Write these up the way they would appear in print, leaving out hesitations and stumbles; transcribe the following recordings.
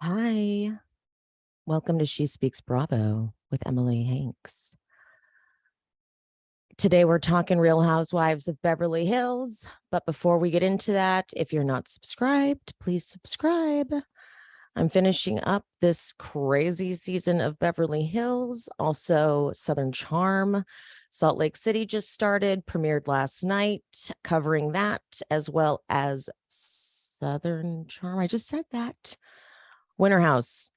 Hi, welcome to She Speaks Bravo with Emily Hanks. Today we're talking Real Housewives of Beverly Hills. But before we get into that, if you're not subscribed, please subscribe. I'm finishing up this crazy season of Beverly Hills. Also, Southern Charm. Salt Lake City just started, premiered last night, covering that, as well as Southern Charm. I just said that. Winter House.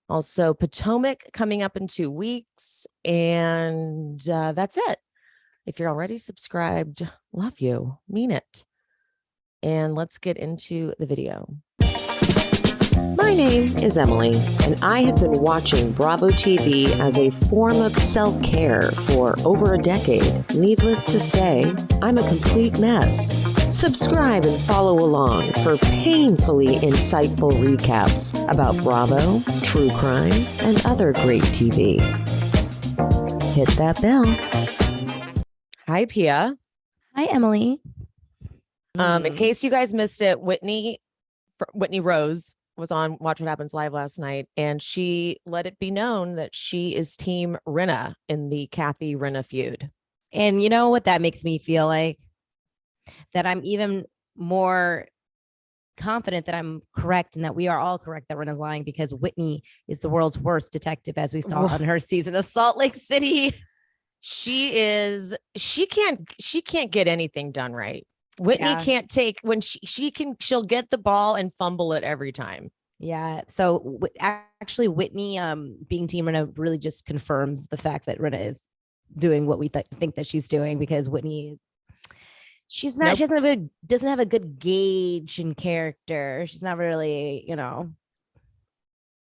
Also, Potomac coming up in 2 weeks. And that's it. If you're already subscribed, love you, mean it. And let's get into the video. My name is Emily, and I have been watching Bravo TV as a form of self-care for over a decade. Needless to say, I'm a complete mess. Subscribe and follow along for painfully insightful recaps about Bravo, true crime, and other great TV. Hit that bell. Hi, Pia. Hi, Emily. In case you guys missed it, Whitney Rose was on Watch What Happens Live last night, and she let it be known that she is Team Rinna in the Kathy Rinna feud. And you know what that makes me feel like? That I'm even more confident that I'm correct and that we are all correct that Rinna's lying, because Whitney is the world's worst detective, as we saw on her season of Salt Lake City. She can't get anything done right. Whitney can't take when she'll get the ball and fumble it every time. Yeah. So actually Whitney being Team Rinna really just confirms the fact that Rinna is doing what we think that she's doing, because Whitney is she's not she doesn't have a good gauge in character. She's not really,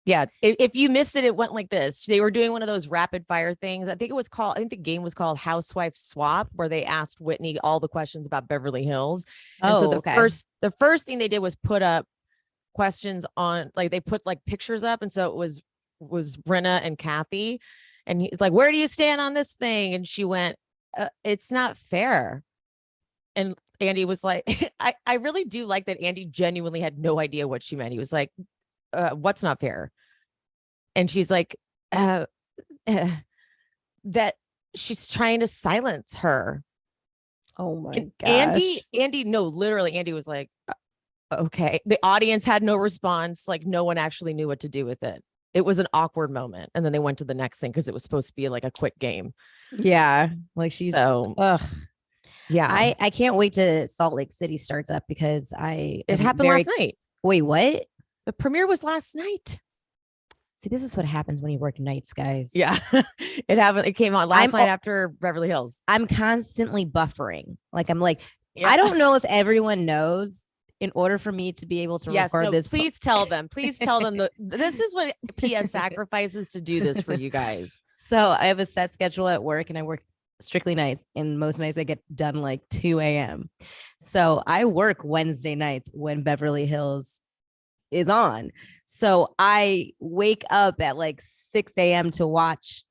Yeah, if you missed it, it went like this. They were doing one of those rapid fire things. I think the game was called Housewife Swap, where they asked Whitney all the questions about Beverly Hills. And so the first thing they did was put up questions on, like, they put like pictures up. And so it was Rinna and Kathy. And he's like, where do you stand on this thing? And she went, it's not fair. And Andy was like, I really do like that Andy genuinely had no idea what she meant. He was like, what's not fair? And she's like, that she's trying to silence her. Oh my gosh. Andy was like, okay. The audience had no response. Like, no one actually knew what to do with it. It was an awkward moment. And then they went to the next thing because it was supposed to be like a quick game. Yeah. Like yeah. I can't wait till Salt Lake City starts up, because it happened last night. Wait, what? The premiere was last night. See, this is what happens when you work nights, guys. Yeah, it happened. It came on last night after Beverly Hills. I'm constantly buffering. I'm like, I don't know if everyone knows. In order for me to be able to record this, please tell them. Please tell them that this is what Pia sacrifices to do this for you guys. So I have a set schedule at work, and I work strictly nights, and most nights I get done like 2 a.m. So I work Wednesday nights when Beverly Hills is on. So I wake up at like 6 a.m. to watch.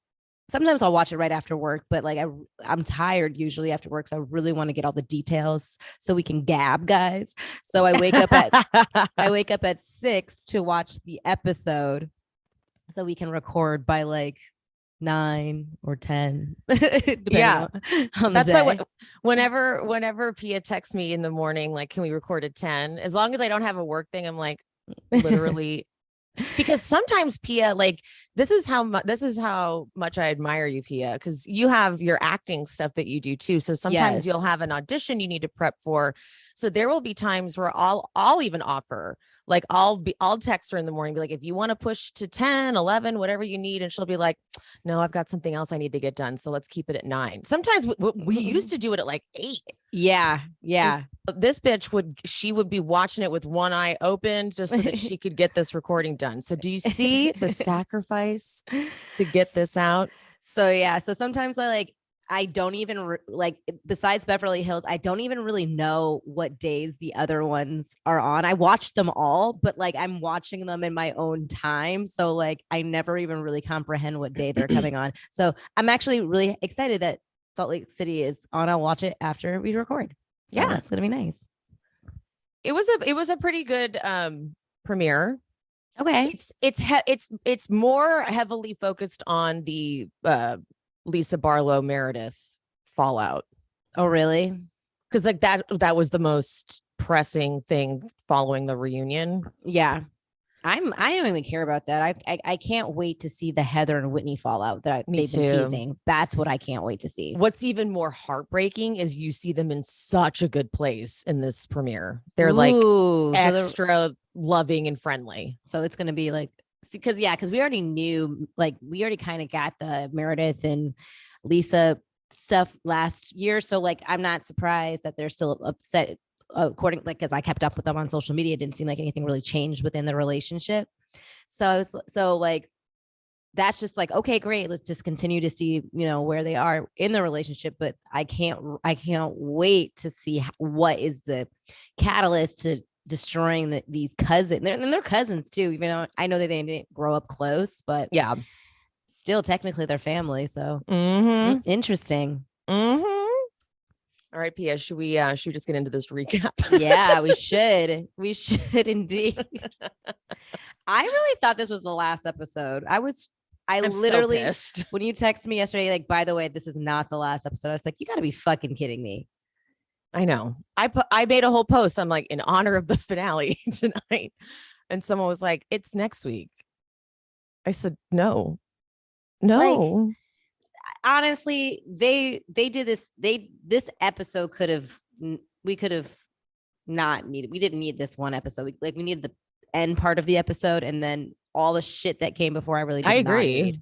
Sometimes I'll watch it right after work, but like I'm tired usually after work. So I really want to get all the details so we can gab, guys. So I wake up at 6 to watch the episode so we can record by like 9 or 10. Yeah. That's why whenever Pia texts me in the morning, like, can we record at 10? As long as I don't have a work thing, I'm like, literally, because sometimes Pia, like, this is how much I admire you, Pia, because you have your acting stuff that you do too. So sometimes you'll have an audition you need to prep for. So there will be times where I'll even offer, like, I'll text her in the morning, be like, if you want to push to 10, 11, whatever you need. And she'll be like, no, I've got something else I need to get done. So let's keep it at 9. Sometimes we used to do it at like 8. Yeah. Yeah. This bitch would be watching it with one eye open just so that she could get this recording done. So do you see the sacrifice to get this out? So yeah. So sometimes I don't even besides Beverly Hills, I don't even really know what days the other ones are on. I watch them all, but like I'm watching them in my own time. So like I never even really comprehend what day they're coming on. So I'm actually really excited that Salt Lake City is on. I'll watch it after we record. So yeah, that's gonna be nice. It was a pretty good premiere. Okay. It's more heavily focused on the Lisa Barlow Meredith fallout. Oh, really? Because like that was the most pressing thing following the reunion. Yeah. I don't even care about that. I can't wait to see the Heather and Whitney fallout that they've been teasing. That's what I can't wait to see. What's even more heartbreaking is you see them in such a good place in this premiere. They're like extra loving and friendly. So it's gonna be like, because we already knew, like we already kind of got the Meredith and Lisa stuff last year. So like I'm not surprised that they're still upset. According, like, because I kept up with them on social media, it didn't seem like anything really changed within the relationship. So like that's just like, okay, great, let's just continue to see, where they are in the relationship. But I can't wait to see what is the catalyst to destroying these cousins. They're cousins too, even though I know that they didn't grow up close, but yeah, still technically their family. So interesting. All right, Pia, should we just get into this recap? Yeah, we should. We should indeed. I really thought this was the last episode. I'm literally, so when you texted me yesterday, like, by the way, this is not the last episode, I was like, you gotta be fucking kidding me. I know. I made a whole post. I'm like, in honor of the finale tonight. And someone was like, it's next week. I said, no. Like, honestly, they did this. This episode we could have not needed. We didn't need this one episode. We needed the end part of the episode, and then all the shit that came before. I agree.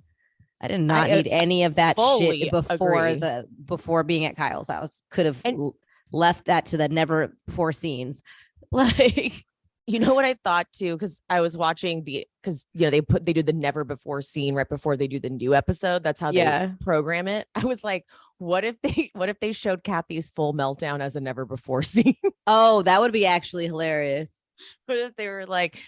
I did not need any of that shit before being at Kyle's house. Could have left that to the never before scenes. Like, you know what I thought too, because I was watching they do the never before scene right before they do the new episode. That's how they program it. I was like, what if they showed Kathy's full meltdown as a never before scene? Oh, that would be actually hilarious. What if they were like,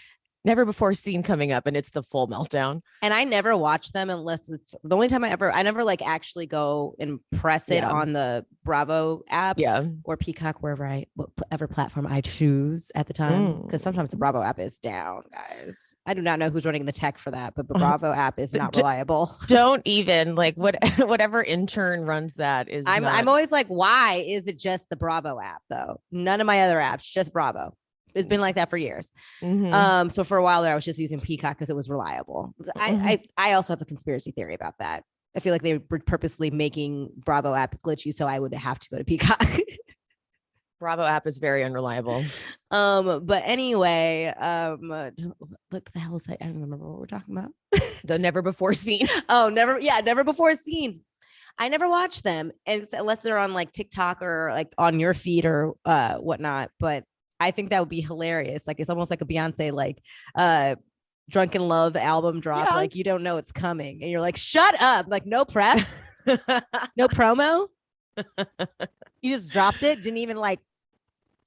never before scene coming up and it's the full meltdown? And I never watch them unless it's the only time I never like actually go and press it on the Bravo app or Peacock, whatever platform I choose at the time. Because sometimes the Bravo app is down, guys. I do not know who's running the tech for that, but the Bravo app is not reliable. Don't even like whatever intern runs that is. I'm always like, why is it just the Bravo app though? None of my other apps, just Bravo. It's been like that for years. So for a while there, I was just using Peacock because it was reliable. I also have a conspiracy theory about that. I feel like they were purposely making Bravo app glitchy, so I would have to go to Peacock. Bravo app is very unreliable. But anyway, what the hell is I don't remember what we're talking about. The never before scene. Never before scenes. I never watch them, unless they're on like TikTok or like on your feed or whatnot. But I think that would be hilarious. Like, it's almost like a Beyonce, like, Drunken Love album drop. Yeah. Like, you don't know it's coming. And you're like, shut up. Like, no prep, no promo. You just dropped it. Didn't even like,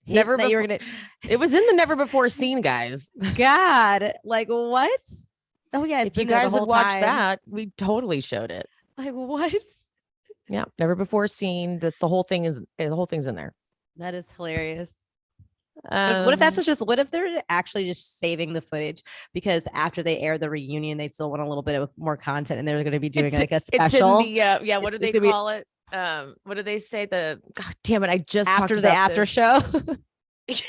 never before, you were gonna, it was in the never before scene, guys. God, like what? Oh yeah. If you guys would watch that, we totally showed it. Like what? Yeah. Never before scene. The whole thing's in there. That is hilarious. What if they're actually just saving the footage because after they air the reunion, they still want a little bit of more content and they're going to be doing like a special. What do they call it? What do they say? God damn it. I just after the after show.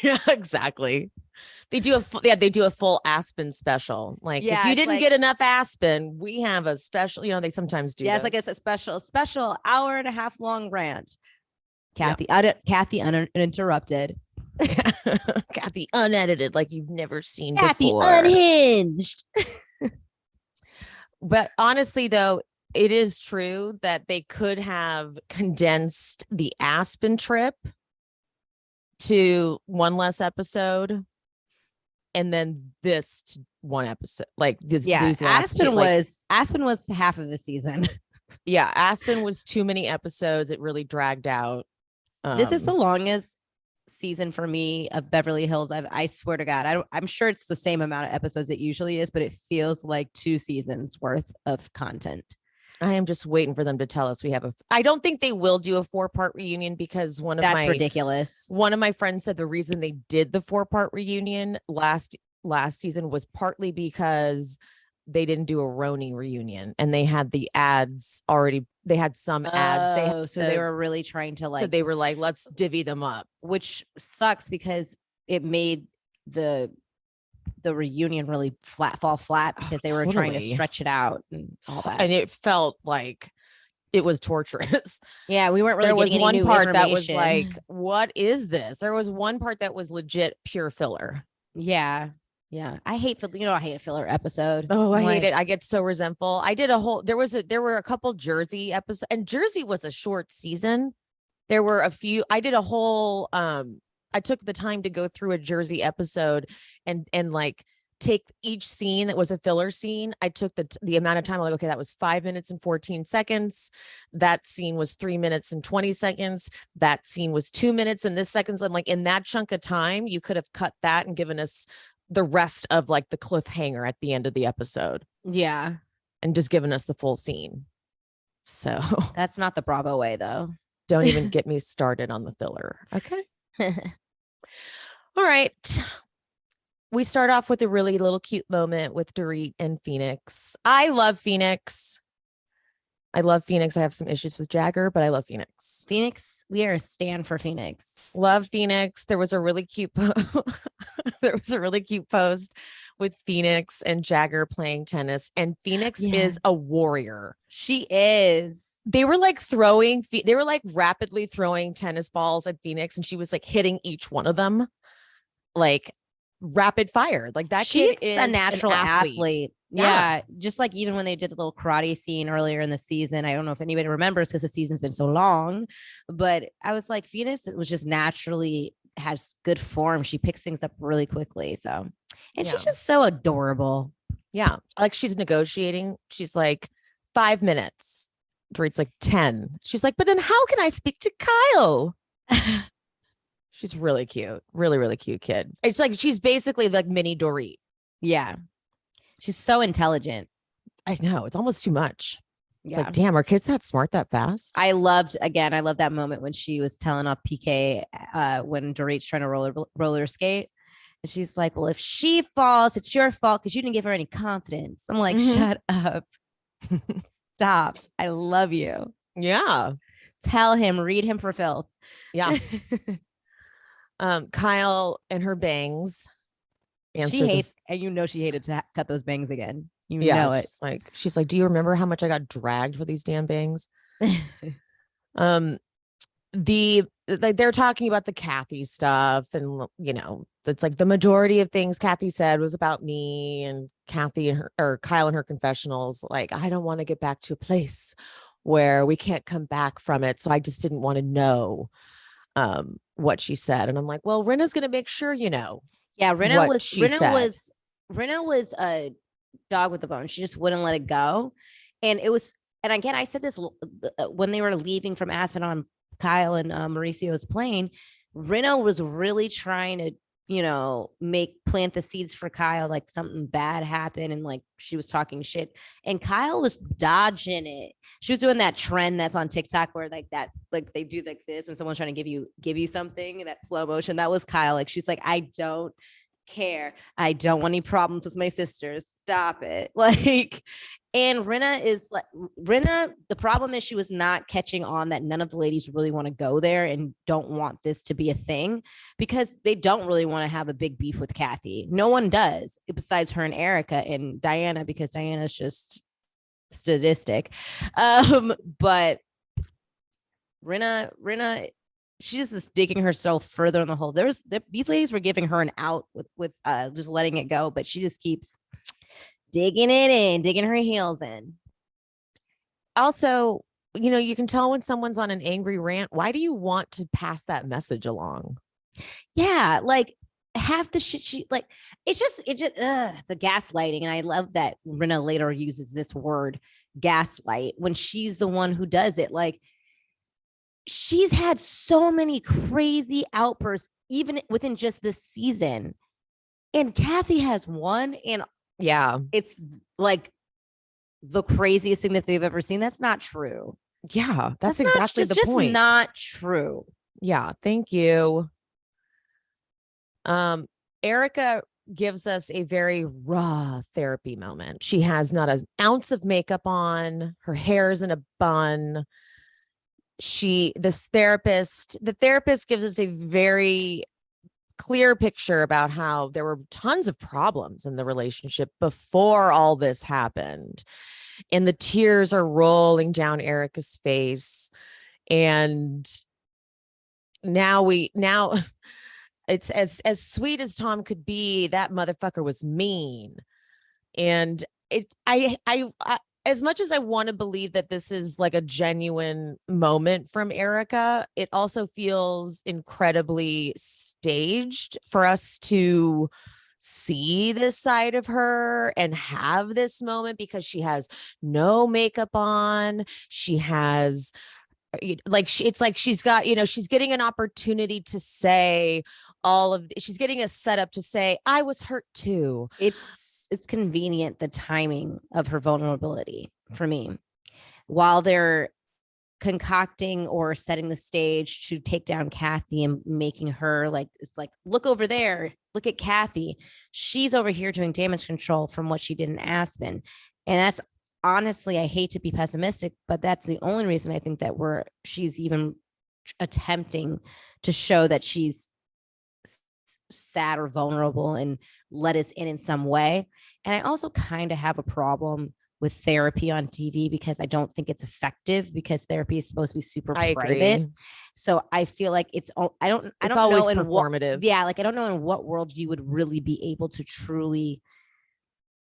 Yeah, exactly. They do a full Aspen special. Like if you didn't get enough Aspen, we have a special, they sometimes do. Yeah, it's like it's a special hour and a half long rant. Kathy uninterrupted. Kathy unedited, like you've never seen Kathy before. Unhinged. But honestly, though, it is true that they could have condensed the Aspen trip to one less episode, and then this one episode, like this. Yeah, these last Aspen was half of the season. Yeah, Aspen was too many episodes. It really dragged out. This is the longest season for me of Beverly Hills. I swear to God, I'm sure it's the same amount of episodes it usually is, but it feels like 2 seasons worth of content. I am just waiting for them to tell us I don't think they will do a 4-part reunion because that's ridiculous. One of my friends said the reason they did the 4-part reunion last season was partly because they didn't do a Roni reunion and they had the ads already. They had some ads. They were really trying to so they were like, let's divvy them up, which sucks because it made the reunion really fall flat because they were trying to stretch it out and all that. And it felt like it was torturous. Yeah, we weren't really. There was one part that was like, what is this? There was one part that was legit pure filler. Yeah. I hate I hate a filler episode. Oh, I hate it. I get so resentful. I did there were a couple Jersey episodes, and Jersey was a short season. There were a few. I did a whole I took the time to go through a Jersey episode and like take each scene that was a filler scene. I took the amount of time. I'm like, okay, that was 5 minutes and 14 seconds. That scene was 3 minutes and 20 seconds. That scene was 2 minutes and this seconds. I'm like, in that chunk of time, you could have cut that and given us the rest of like the cliffhanger at the end of the episode. Yeah. And just given us the full scene. So that's not the Bravo way though. Don't even get me started on the filler. Okay. All right. We start off with a really little cute moment with Dorit and Phoenix. I love Phoenix. I have some issues with Jagger, but I love Phoenix. We are a stand for Phoenix. Love Phoenix. There was a really cute post with Phoenix and Jagger playing tennis, and Phoenix is a warrior. She is. They were like rapidly throwing tennis balls at Phoenix, and she was like hitting each one of them like rapid fire. Like that kid is a natural athlete. Yeah. Just like even when they did the little karate scene earlier in the season, I don't know if anybody remembers because the season's been so long, but I was like, Phoenix was just naturally has good form. She picks things up really quickly. So, and she's just so adorable. Yeah. Like she's negotiating. She's like 5 minutes. Dorit's like 10. She's like, but then how can I speak to Kyle? She's really cute. Really, really cute kid. It's like, she's basically like mini Dorit. Yeah. She's so intelligent. I know. It's almost too much. It's Yeah. like, damn, are kids that smart that fast? I love that moment when she was telling off PK when Dorit's trying to roller skate. And she's like, well, if she falls, it's your fault because you didn't give her any confidence. I'm like, shut up. Stop. I love you. Yeah. Tell him, read him for filth. Yeah. Kyle and her bangs. She hates, and she hated to cut those bangs again. You know it. She's like, do you remember how much I got dragged for these damn bangs? They're talking about the Kathy stuff, and it's like the majority of things Kathy said was about me, and Kathy and Kyle and her confessionals. Like, I don't want to get back to a place where we can't come back from it. So I just didn't want to know what she said. And I'm like, well, Rinna's going to make sure you know. Yeah, Rinna was a dog with a bone. She just wouldn't let it go. And again, I said this when they were leaving from Aspen on Kyle and Mauricio's plane. Rinna was really trying to, plant the seeds for Kyle, like something bad happened, and like she was talking shit, and Kyle was dodging it. She was doing that trend that's on TikTok where like they do like this when someone's trying to give you something in that slow motion. That was Kyle. Like, she's like, I don't care. I don't want any problems with my sisters. Stop it. Like, and Rinna, the problem is she was not catching on that none of the ladies really want to go there and don't want this to be a thing because they don't really want to have a big beef with Kathy. No one does besides her and Erika and Diana, because Diana's just sadistic. But Rinna, she's just digging herself further in the hole. These ladies were giving her an out with just letting it go, but she just keeps digging her heels in. Also, you can tell when someone's on an angry rant. Why do you want to pass that message along? Yeah, like half the shit she like. It's just the gaslighting, and I love that Rinna later uses this word gaslight when she's the one who does it. Like, she's had so many crazy outbursts, even within just this season, and Kathy has one, and yeah, it's like the craziest thing that they've ever seen. That's not true. Yeah, that's exactly the point. Just not true. Yeah, thank you. Erika gives us a very raw therapy moment. She has not an ounce of makeup on. Her hair's in a bun. The therapist gives us a very clear picture about how there were tons of problems in the relationship before all this happened. And the tears are rolling down Erika's face. And now it's as sweet as Tom could be. That motherfucker was mean. And I as much as I want to believe that this is like a genuine moment from Erika, it also feels incredibly staged for us to see this side of her and have this moment, because she has no makeup on. She has it's like she's got, she's getting an opportunity to say she's getting a setup to say, I was hurt too. It's convenient, the timing of her vulnerability for me. While they're concocting or setting the stage to take down Kathy and making her it's like, look over there, look at Kathy. She's over here doing damage control from what she did in Aspen. And that's honestly, I hate to be pessimistic, but that's the only reason I think that she's even attempting to show that she's sad or vulnerable and let us in some way. And I also kind of have a problem with therapy on TV because I don't think it's effective, because therapy is supposed to be super private. So I feel like it's always performative. I don't know in what world you would really be able to truly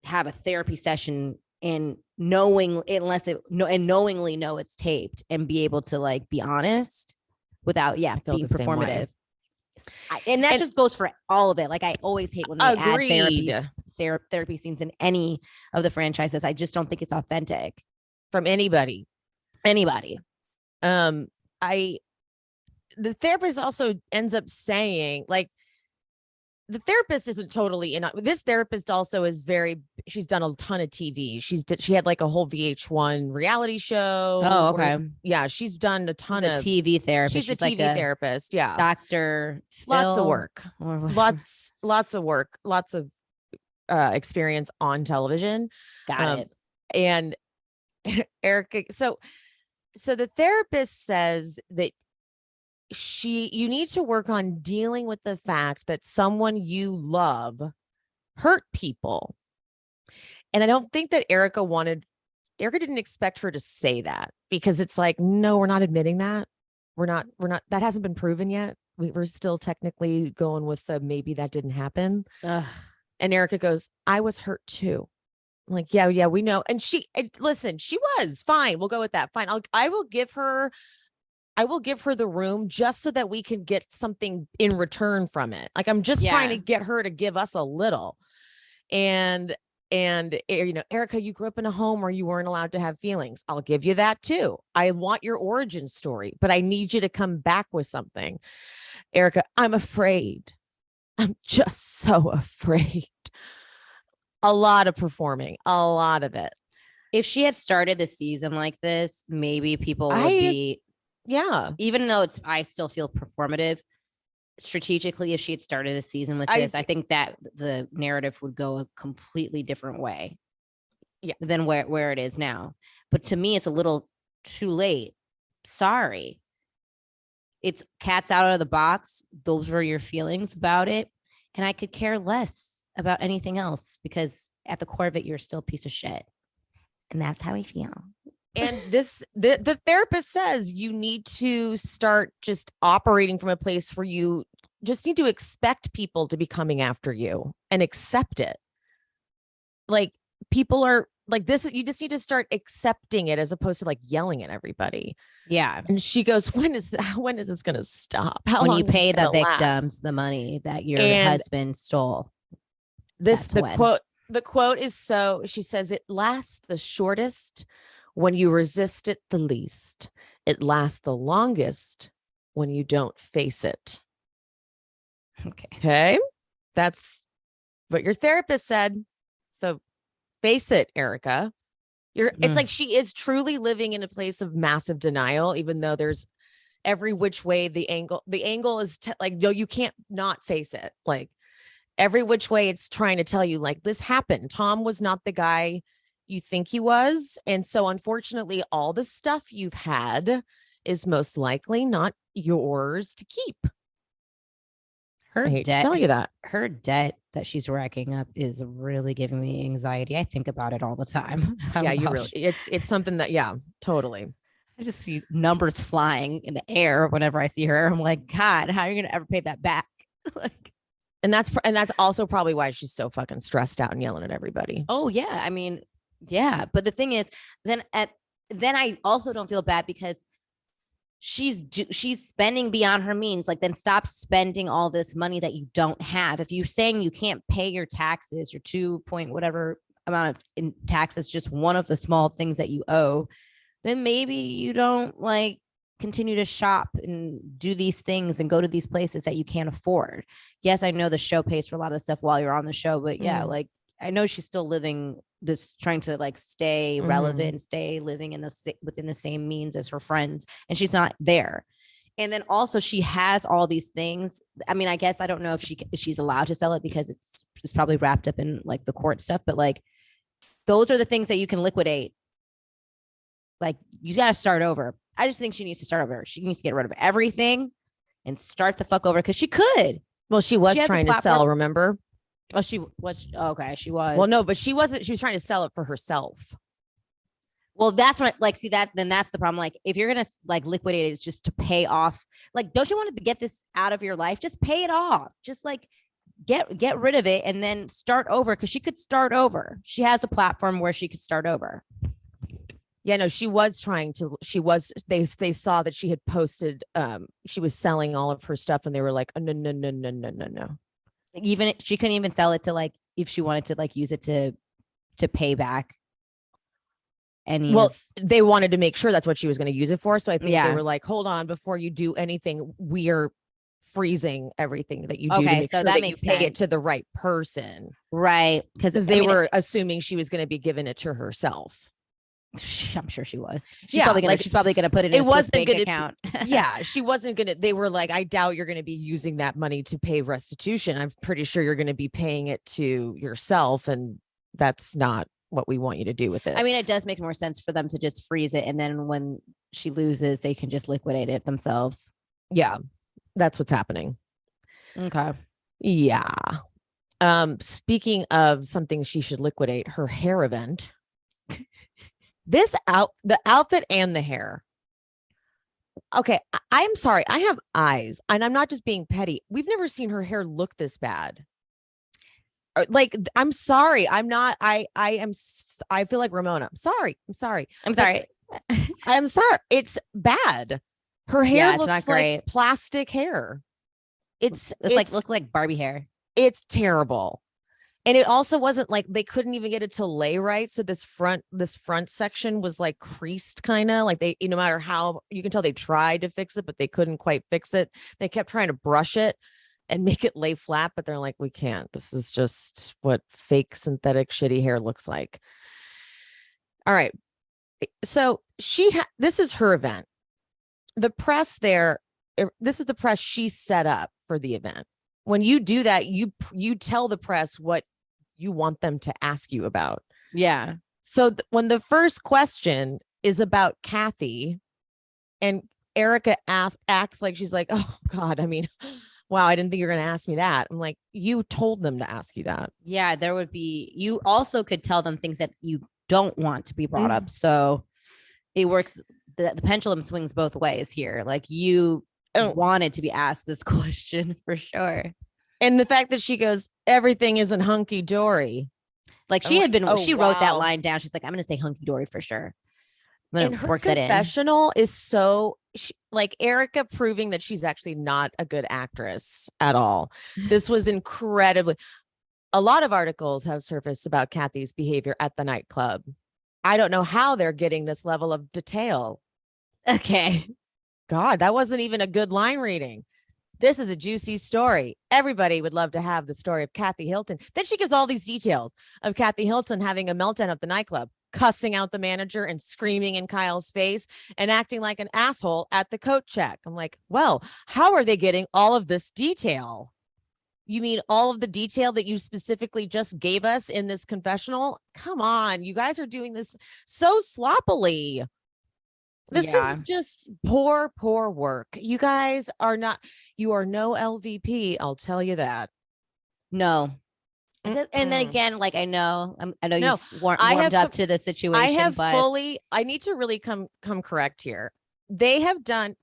have a therapy session and knowingly know it's taped and be able to be honest without being performative. And that just goes for all of it. I always hate when they add therapy scenes in any of the franchises. I just don't think it's authentic from anybody. The therapist also ends up saying, the therapist isn't totally in. This therapist also is she's done a ton of TV. She had a whole VH1 reality show. Oh, okay. She's done a ton of TV therapist. She's a TV therapist. Yeah. Dr. Lots of work. Lots of work. Lots of experience on television. Got it. And Erika, so the therapist says that you need to work on dealing with the fact that someone you love hurt people. And I don't think that Erika didn't expect her to say that, because it's no, we're not admitting that. We're not, that hasn't been proven yet. We're still technically going with maybe that didn't happen. Ugh. And Erika goes, I was hurt too. I'm like, yeah, we know. And listen, she was fine. We'll go with that. Fine. I will give her the room just so that we can get something in return from it. I'm just trying to get her to give us a little. And Erika, you grew up in a home where you weren't allowed to have feelings. I'll give you that too. I want your origin story, but I need you to come back with something. Erika, I'm afraid. I'm just so afraid. A lot of performing, a lot of it. If she had started the season like this, maybe people would be. Yeah. Even though I still feel performative, strategically, if she had started the season with this, I think that the narrative would go a completely different way than where it is now. But to me, it's a little too late. Sorry. It's cat's out of the box. Those were your feelings about it. And I could care less about anything else, because at the core of it, you're still a piece of shit. And that's how I feel. And the therapist says you need to start just operating from a place where you just need to expect people to be coming after you and accept it. People are like this. You just need to start accepting it as opposed to yelling at everybody. Yeah. And she goes, when is this going to stop? How when long you pay the victims last? The money that your husband stole. The quote is she says, it lasts the shortest when you resist it the least. It lasts the longest when you don't face it. Okay. That's what your therapist said. So face it, Erika. It's like she is truly living in a place of massive denial, even though there's every which way the angle is no, you can't not face it. every which way it's trying to tell you like this happened. Tom was not the guy you think he was. And so unfortunately, all the stuff you've had is most likely not yours to keep. Her I hate debt, to tell you that. her debt that she's racking up is really giving me anxiety. I think about it all the time. Yeah, you really, it's something that, yeah, totally. I just see numbers flying in the air whenever I see her. I'm like, God, how are you going to ever pay that back? Like, and that's also probably why she's so fucking stressed out and yelling at everybody. oh yeah. I mean, yeah. But the thing is, then I also don't feel bad because she's spending beyond her means. Like, then stop spending all this money that you don't have. If you're saying you can't pay your taxes, your 2 point whatever amount of in taxes, just one of the small things that you owe, then maybe you don't like continue to shop and do these things and go to these places that you can't afford. Yes, I know the show pays for a lot of stuff while you're on the show, but yeah, like I know she's still living this, trying to like stay relevant, stay living in within the same means as her friends, and she's not there. And then also she has all these things. I mean, I guess I don't know if she's allowed to sell it because it's probably wrapped up in like the court stuff, but like those are the things that you can liquidate. Like, you got to start over. I just think she needs to start over. She needs to get rid of everything and start the fuck over, because she could. Well, she was trying to sell, remember? Oh, she was. Okay, she was. Well, no, but she wasn't. She was trying to sell it for herself. Well, that's what, like, see that, then that's the problem. Like, if you're going to like liquidate it, it's just to pay off. Like, don't you want to get this out of your life? Just pay it off. Just like get rid of it and then start over, because she could start over. She has a platform where she could start over. Yeah, no, she was trying to, they saw that she had posted, she was selling all of her stuff and they were like, oh, no. Even she couldn't even sell it to, like, if she wanted to like use it to pay back any. Well, they wanted to make sure that's what she was going to use it for. So I think they were like, hold on, before you do anything, we are freezing everything that you do to make sure that you pay it to the right person. Right. Because they were assuming she was going to be giving it to herself. I'm sure she was. She's probably gonna put it in a bank account. Yeah, she wasn't gonna. They were like, I doubt you're gonna be using that money to pay restitution. I'm pretty sure you're gonna be paying it to yourself, and that's not what we want you to do with it. I mean, it does make more sense for them to just freeze it, and then when she loses, they can just liquidate it themselves. Yeah, that's what's happening. Okay. Yeah. Speaking of something she should liquidate, her hair event. The outfit and the hair. Okay, I'm sorry. I have eyes, and I'm not just being petty. We've never seen her hair look this bad. Like, I'm sorry. I'm not. I feel like Ramona. I'm sorry. I'm sorry. I'm sorry. It's bad. Her hair looks not great. Like plastic hair. It's like look like Barbie hair. It's terrible. And it also wasn't like they couldn't even get it to lay right. So this front section was like creased, kind of like they, no matter how, you can tell they tried to fix it, but they couldn't quite fix it. They kept trying to brush it and make it lay flat, but they're like, we can't. This is just what fake synthetic shitty hair looks like. All right. So this is her event. The press there, this is the press she set up for the event. When you do that, you tell the press what you want them to ask you about. Yeah. So when the first question is about Kathy, and Erika acts like she's like, oh God, I mean, wow, I didn't think you were going to ask me that. I'm like, you told them to ask you that. Yeah, there would be. You also could tell them things that you don't want to be brought up. So it works. The pendulum swings both ways here. Like, you wanted to be asked this question for sure. And the fact that she goes, everything isn't hunky dory. Like, she had been, she wrote that line down. She's like, I'm going to say hunky dory for sure. I'm going to work that in. Confessional is so like Erika proving that she's actually not a good actress at all. This was incredibly, a lot of articles have surfaced about Kathy's behavior at the nightclub. I don't know how they're getting this level of detail. Okay. God, that wasn't even a good line reading. This is a juicy story. Everybody would love to have the story of Kathy Hilton. Then she gives all these details of Kathy Hilton having a meltdown at the nightclub, cussing out the manager and screaming in Kyle's face and acting like an asshole at the coat check. I'm like, well, how are they getting all of this detail? You mean all of the detail that you specifically just gave us in this confessional? Come on, you guys are doing this so sloppily. This is just poor work. You guys are not, you are no LVP, I'll tell you that. No. And then again, like I know No, you've warmed up to the situation, I need to really come correct here. They have done,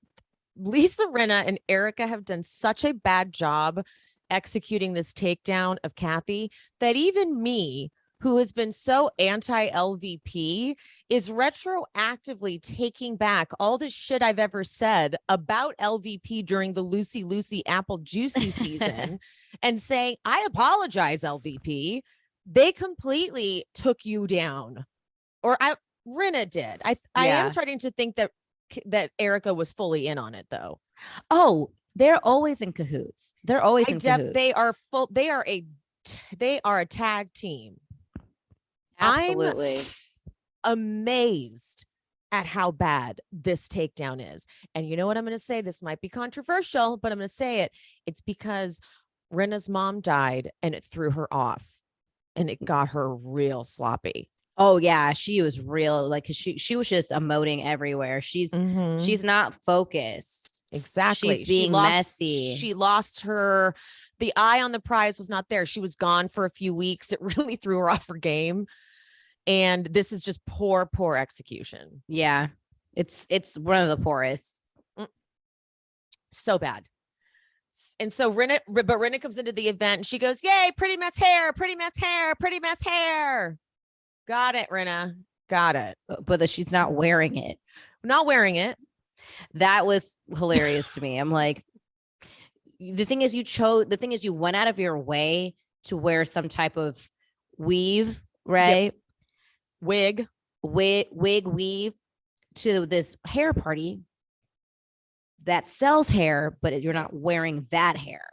Lisa Rinna and Erika have done such a bad job executing this takedown of Kathy that even me, who has been so anti-LVP, is retroactively taking back all the shit I've ever said about LVP during the Lucy Apple Juicy season and saying, I apologize, LVP. They completely took you down. Or Rinna did. I am starting to think that Erika was fully in on it, though. Oh, they're always in cahoots. They're always in cahoots. They are a tag team. Absolutely. I'm amazed at how bad this takedown is. And you know what I'm going to say? This might be controversial, but I'm going to say it. It's because Rinna's mom died and it threw her off and it got her real sloppy. Oh yeah, she was real, like she was just emoting everywhere. She's not focused. Exactly. She's being messy. She lost the eye on the prize was not there. She was gone for a few weeks. It really threw her off her game. And this is just poor execution. Yeah. It's one of the poorest. So bad. And so Rinna comes into the event and she goes, yay, pretty mess hair, pretty mess hair, pretty mess hair. Got it, Rinna. Got it. But that she's not wearing it. Not wearing it. That was hilarious to me. I'm like, the thing is you went out of your way to wear some type of weave, right? Yep. Weave to this hair party that sells hair, but you're not wearing that hair.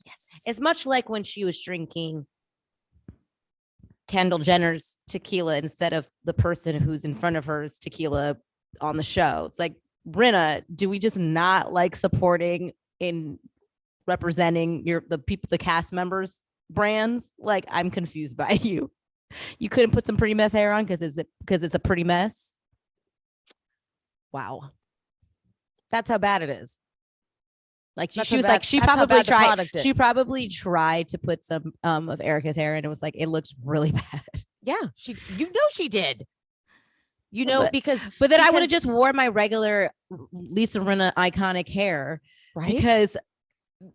Yes. It's much like when she was drinking Kendall Jenner's tequila instead of the person who's in front of her's tequila on the show. It's like, Rinna, do we just not like supporting in representing the cast members brands? Like, I'm confused by you. You couldn't put some pretty mess hair on because it's a pretty mess. Wow. That's how bad it is. Like she probably tried to put some of Erika's hair and it was like, it looks really bad. Yeah, she did. But then I would have just wore my regular Lisa Rinna iconic hair, right? Because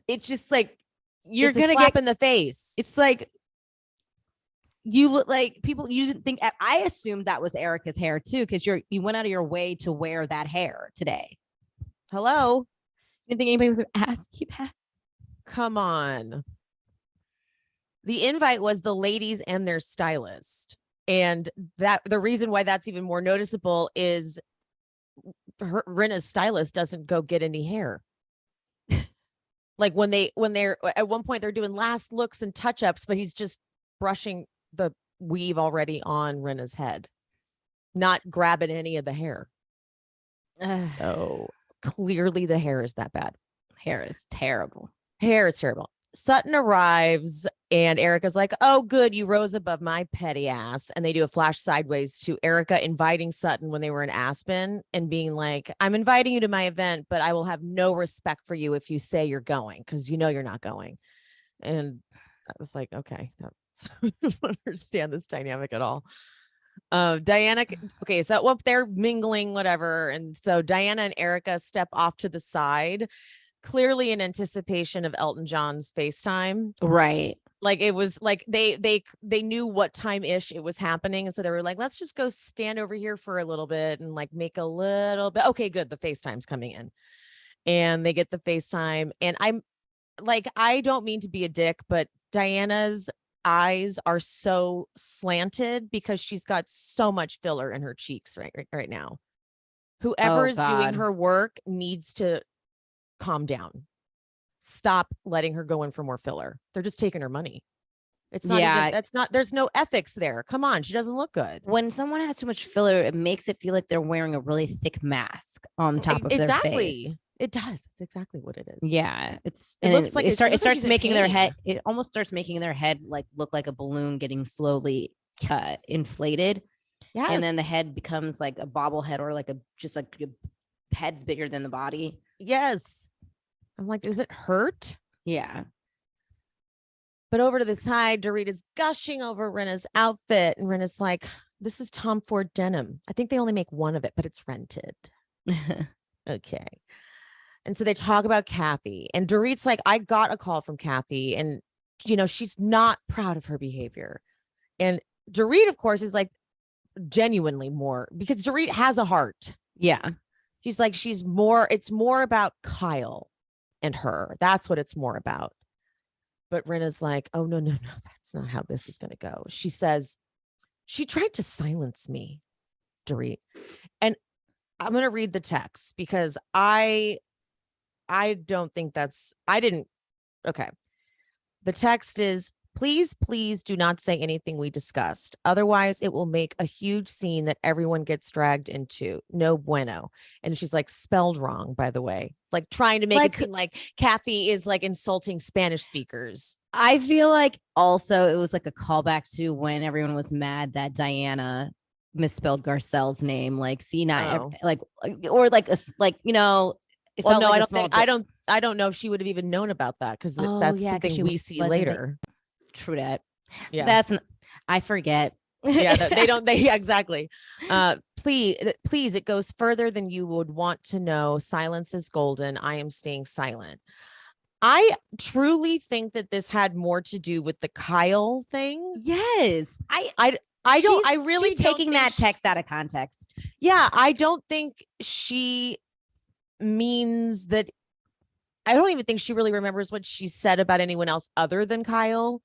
it's just like you're gonna get in the face. It's like you look like people. You didn't think. I assumed that was Erika's hair too, because you went out of your way to wear that hair today. Hello, didn't think anybody was gonna ask you that. Come on. The invite was the ladies and their stylist. And that the reason why that's even more noticeable is Rinna's stylist doesn't go get any hair. Like when they're at one point they're doing last looks and touch-ups, but he's just brushing the weave already on Rinna's head, not grabbing any of the hair. So clearly the hair is that bad. Hair is terrible. Sutton arrives and Erika's like, oh, good. You rose above my petty ass. And they do a flash sideways to Erika inviting Sutton when they were in Aspen and being like, I'm inviting you to my event, but I will have no respect for you if you say you're going because you know you're not going. And I was like, okay, I don't understand this dynamic at all. Diana. Okay. So they're mingling, whatever. And so Diana and Erika step off to the side, clearly in anticipation of Elton John's FaceTime. Right. Like it was like they knew what time-ish it was happening. And so they were like, let's just go stand over here for a little bit and like make a little bit. Okay, good. The FaceTime's coming in. And they get the FaceTime. And I'm like, I don't mean to be a dick, but Diana's eyes are so slanted because she's got so much filler in her cheeks right now. Whoever is doing her work needs to calm down. Stop letting her go in for more filler. They're just taking her money. It's not there's no ethics there. Come on, she doesn't look good. When someone has too much filler, it makes it feel like they're wearing a really thick mask on top of their face. It does. It's exactly what it is. Yeah, it looks like it starts she's in making their pain. head. It almost starts making their head like look like a balloon getting slowly Yes. inflated. Yes. And then the head becomes like a bobblehead or like a head's bigger than the body. Yes. I'm like, does it hurt? Yeah. But over to the side, Dorit is gushing over Rinna's outfit. And Rinna's like, this is Tom Ford denim. I think they only make one of it, but it's rented. Okay. And so they talk about Kathy. And Dorit's like, I got a call from Kathy. And, you know, she's not proud of her behavior. And Dorit, of course, is like genuinely more because Dorit has a heart. Yeah. She's like, it's more about Kyle and her. That's what it's more about. But Rinna's like, oh, no, that's not how this is going to go. She says, she tried to silence me, Dorit. And I'm going to read the text because I don't think okay. The text is, please do not say anything we discussed. Otherwise, it will make a huge scene that everyone gets dragged into. No bueno. And she's like, spelled wrong, by the way. Like trying to make it seem like Kathy is like insulting Spanish speakers. I feel like also it was like a callback to when everyone was mad that Diana misspelled Garcelle's name. Like, see, not like, or like, you know, well, no, I don't know if she would have even known about that because that's something we see later. True that. Yeah, I forget. Yeah, exactly. Please, it goes further than you would want to know. Silence is golden. I am staying silent. I truly think that this had more to do with the Kyle thing. Yes. She's taking that text out of context. Yeah, I don't think she means that. I don't even think she really remembers what she said about anyone else other than Kyle.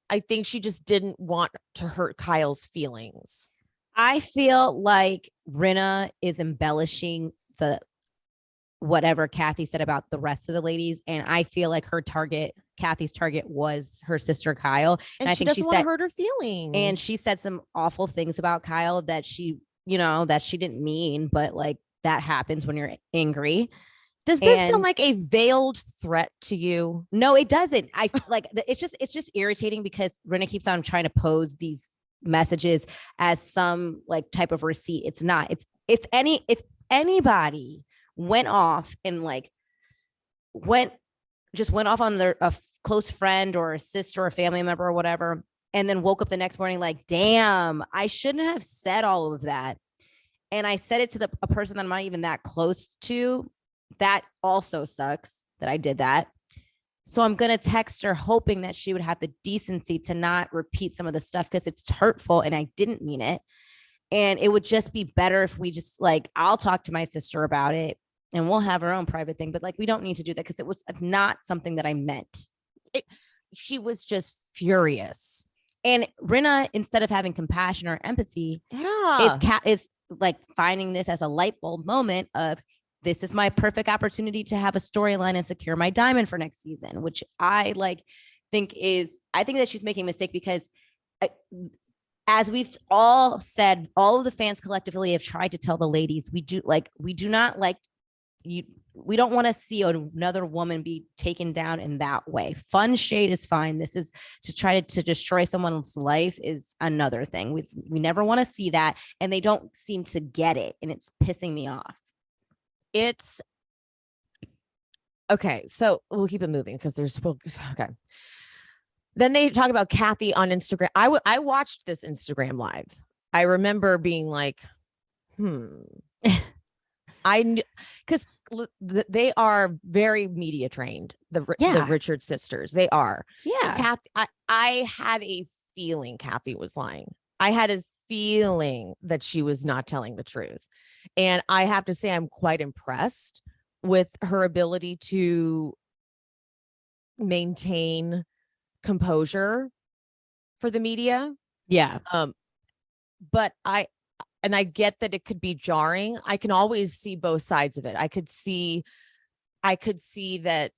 I think she just didn't want to hurt Kyle's feelings. I feel like Rinna is embellishing whatever Kathy said about the rest of the ladies. And I feel like Kathy's target was her sister Kyle. And I think she doesn't hurt her feelings. And she said some awful things about Kyle that she didn't mean, but like that happens when you're angry. Does this sound like a veiled threat to you? No, it doesn't. I like it's just irritating because Rinna keeps on trying to pose these messages as some like type of receipt. It's not. If anybody went off and like went off on a close friend or a sister or a family member or whatever, and then woke up the next morning like, damn, I shouldn't have said all of that. And I said it to a person that I'm not even that close to. That also sucks that I did that. So I'm going to text her hoping that she would have the decency to not repeat some of the stuff because it's hurtful and I didn't mean it. And it would just be better if we just like, I'll talk to my sister about it and we'll have our own private thing. But like, we don't need to do that because it was not something that I meant. She was just furious. And Rinna, instead of having compassion or empathy, is like finding this as a light bulb moment of, this is my perfect opportunity to have a storyline and secure my diamond for next season, which I think that she's making a mistake because as we've all said, all of the fans collectively have tried to tell the ladies, we don't want to see another woman be taken down in that way. Fun shade is fine. This is to try to destroy someone's life is another thing. We never want to see that. And they don't seem to get it. And it's pissing me off. It's okay. So we'll keep it moving because okay. Then they talk about Kathy on Instagram. I watched this Instagram live. I remember being like, I knew because they are very media trained. The Richard sisters, they are. Yeah. Kathy, I had a feeling Kathy was lying. I had a feeling that she was not telling the truth. And I have to say, I'm quite impressed with her ability to maintain composure for the media. Yeah. But I get that it could be jarring. I can always see both sides of it. I could see that.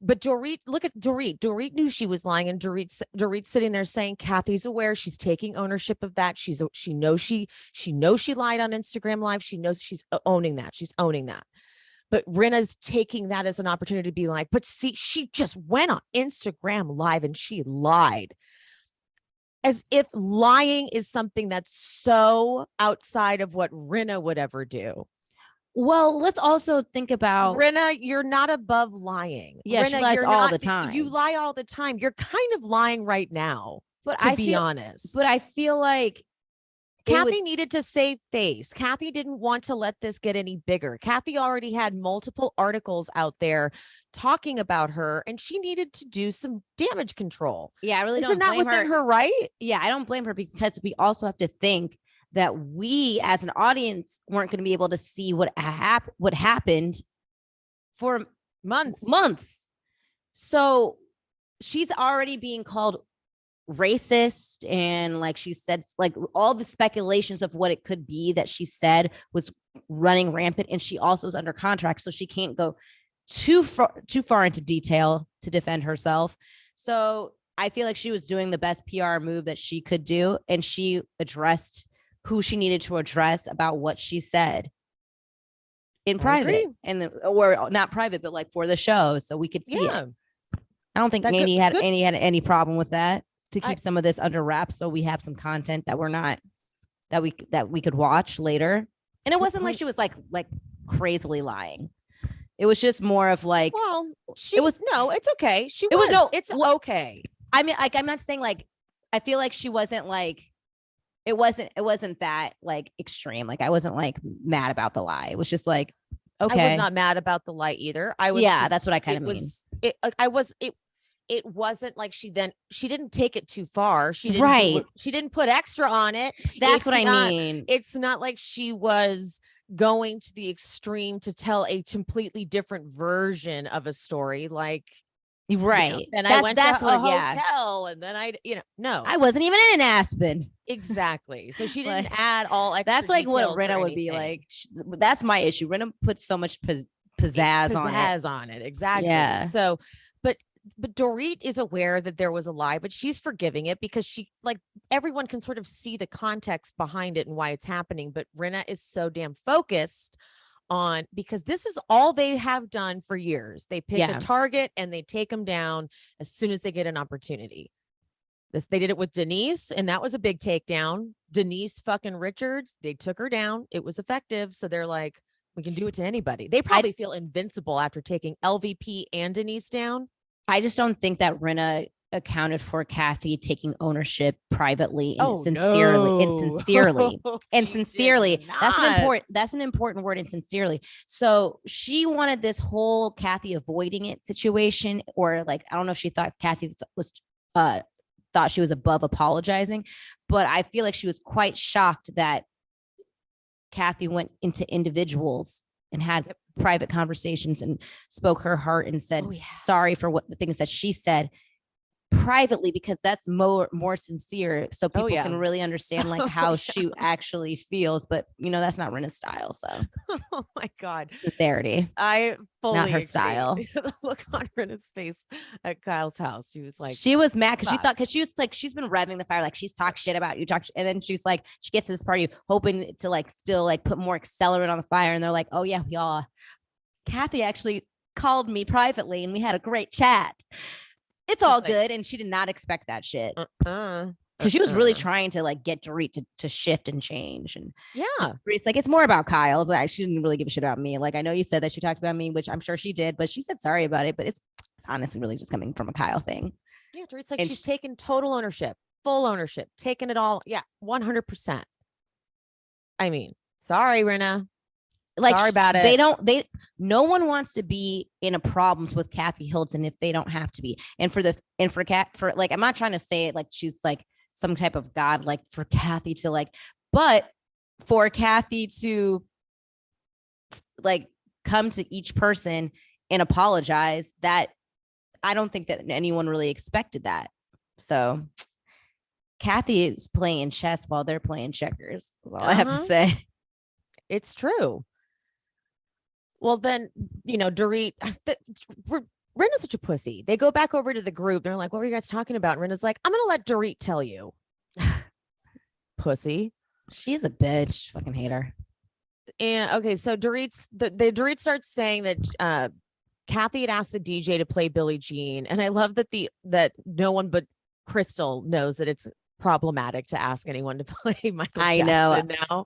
But Dorit, look at Dorit. Dorit knew she was lying, and Dorit's sitting there saying Kathy's aware. She's taking ownership of that. She knows she lied on Instagram Live. She knows she's owning that. She's owning that. But Rinna's taking that as an opportunity to be like, but see, she just went on Instagram Live and she lied. As if lying is something that's so outside of what Rinna would ever do. Well, let's also think about Rinna, you're not above lying. Yeah, Rinna, she lies you're all not, the time. You lie all the time. You're kind of lying right now, but to be honest. But I feel like Kathy needed to save face. Kathy didn't want to let this get any bigger. Kathy already had multiple articles out there talking about her, and she needed to do some damage control. Yeah, I really Isn't don't blame that within her. her right? Yeah, I don't blame her, because we also have to think that we as an audience weren't going to be able to see what happened for months. So she's already being called racist, and like she said, like all the speculations of what it could be that she said was running rampant, and she also is under contract, so she can't go too far into detail to defend herself. So I feel like she was doing the best PR move that she could do, and she addressed who she needed to address about what she said in private, or not private, but like for the show, so we could see it. I don't think Annie had any problem with that, to keep some of this under wraps, so we have some content that we could watch later. And it wasn't like she was like crazily lying. It was just more of like, well, it's okay. It's okay. I mean, like, I'm not saying like, I feel like she wasn't like, it wasn't that like extreme. Like, I wasn't like mad about the lie. It was just like, okay. I was not mad about the lie either. That's what I kind of mean. It wasn't like she didn't take it too far. She didn't put extra on it. That's what I mean. It's not like she was going to the extreme to tell a completely different version of a story. Like, right. And I went to a hotel, and then no, I wasn't even in Aspen. Exactly. So she didn't add all extra. That's like what Rinna would be like. That's my issue. Rinna puts so much pizzazz on it. Exactly. Yeah. So, but Dorit is aware that there was a lie, but she's forgiving it because everyone can sort of see the context behind it and why it's happening. But Rinna is so damn focused on, because this is all they have done for years. They pick a target and they take them down as soon as they get an opportunity. They did it with Denise, and that was a big takedown. Denise fucking Richards, they took her down. It was effective. So they're like, we can do it to anybody. They probably feel invincible after taking LVP and Denise down. I just don't think that Rinna accounted for Kathy taking ownership privately and sincerely. That's an important word, and sincerely. So she wanted this whole Kathy avoiding it situation, or like, I don't know if she thought Kathy thought she was above apologizing, but I feel like she was quite shocked that Kathy went into individuals and had private conversations and spoke her heart and said sorry for what the things that she said privately, because that's more sincere, so people can really understand like how she actually feels. But that's not Rinna's style. So oh my god, sincerity, I fully not her agree. style. The look on Rinna's face at Kyle's house, she was mad because she was like, she's been revving the fire, like she's talked shit about you, and then she's like, she gets to this party hoping to like still like put more accelerant on the fire, and they're like, oh yeah, y'all, Kathy actually called me privately and we had a great chat. It's all good. And she did not expect that shit. Because she was really trying to like get Dorit to shift and change. And Dorit's like, it's more about Kyle. Like, she didn't really give a shit about me. Like, I know you said that she talked about me, which I'm sure she did, but she said sorry about it. But it's honestly really just coming from a Kyle thing. Yeah, Dorit's like, she's taken total ownership, full ownership, taking it all. Yeah, 100%. I mean, sorry, Rinna. Like, sorry about it. No one wants to be in a problems with Kathy Hilton if they don't have to be. And for like, I'm not trying to say it like she's like some type of god, like for Kathy to like, but for Kathy to like come to each person and apologize, that I don't think that anyone really expected that. So Kathy is playing chess while they're playing checkers. That's all I have to say. It's true. Well, then, Dorit, Rinna's such a pussy. They go back over to the group. They're like, what were you guys talking about? And Rinna's like, I'm going to let Dorit tell you. Pussy. She's a bitch. Fucking hate her. And okay, so Dorit starts saying that Kathy had asked the DJ to play Billie Jean, and I love that no one but Crystal knows that it's problematic to ask anyone to play Michael Jackson now.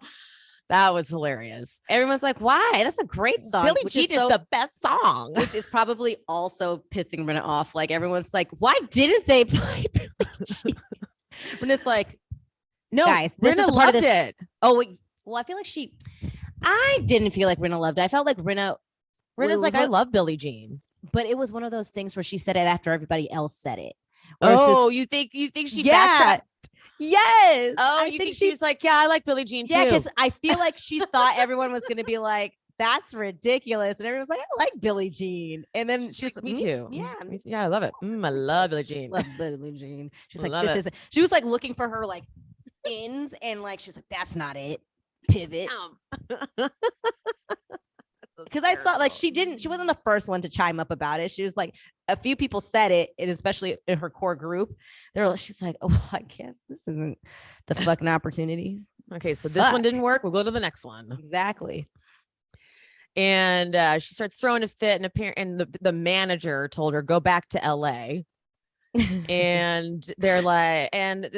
That was hilarious. Everyone's like, why? That's a great song. Billie Jean is the best song. Which is probably also pissing Rinna off. Like, everyone's like, why didn't they play Billie Jean? Rinna's like, no, guys, this Rinna is a part loved of this. it. Oh, wait. Well, I feel like I didn't feel like Rinna loved it. I felt like Rinna's like, I love Billie Jean. But it was one of those things where she said it after everybody else said it. Oh, you think she backtracked? Yes. Oh, you think she was like, yeah, I like Billie Jean too. Yeah, because I feel like she thought everyone was going to be like, that's ridiculous. And everyone's like, I like Billie Jean. And then she's like, me too. Yeah, I love it. I love Billie Jean. Love Billie Jean. She's like, she was like looking for her like ins, and like she's like, that's not it. Pivot. Because I saw like she wasn't the first one to chime up about it. She was like, a few people said it, and especially in her core group, she's like, oh, well, I guess this isn't the fucking opportunities. Okay, so this one didn't work. We'll go to the next one. Exactly. And she starts throwing a fit, and the manager told her, go back to LA. And they're like, and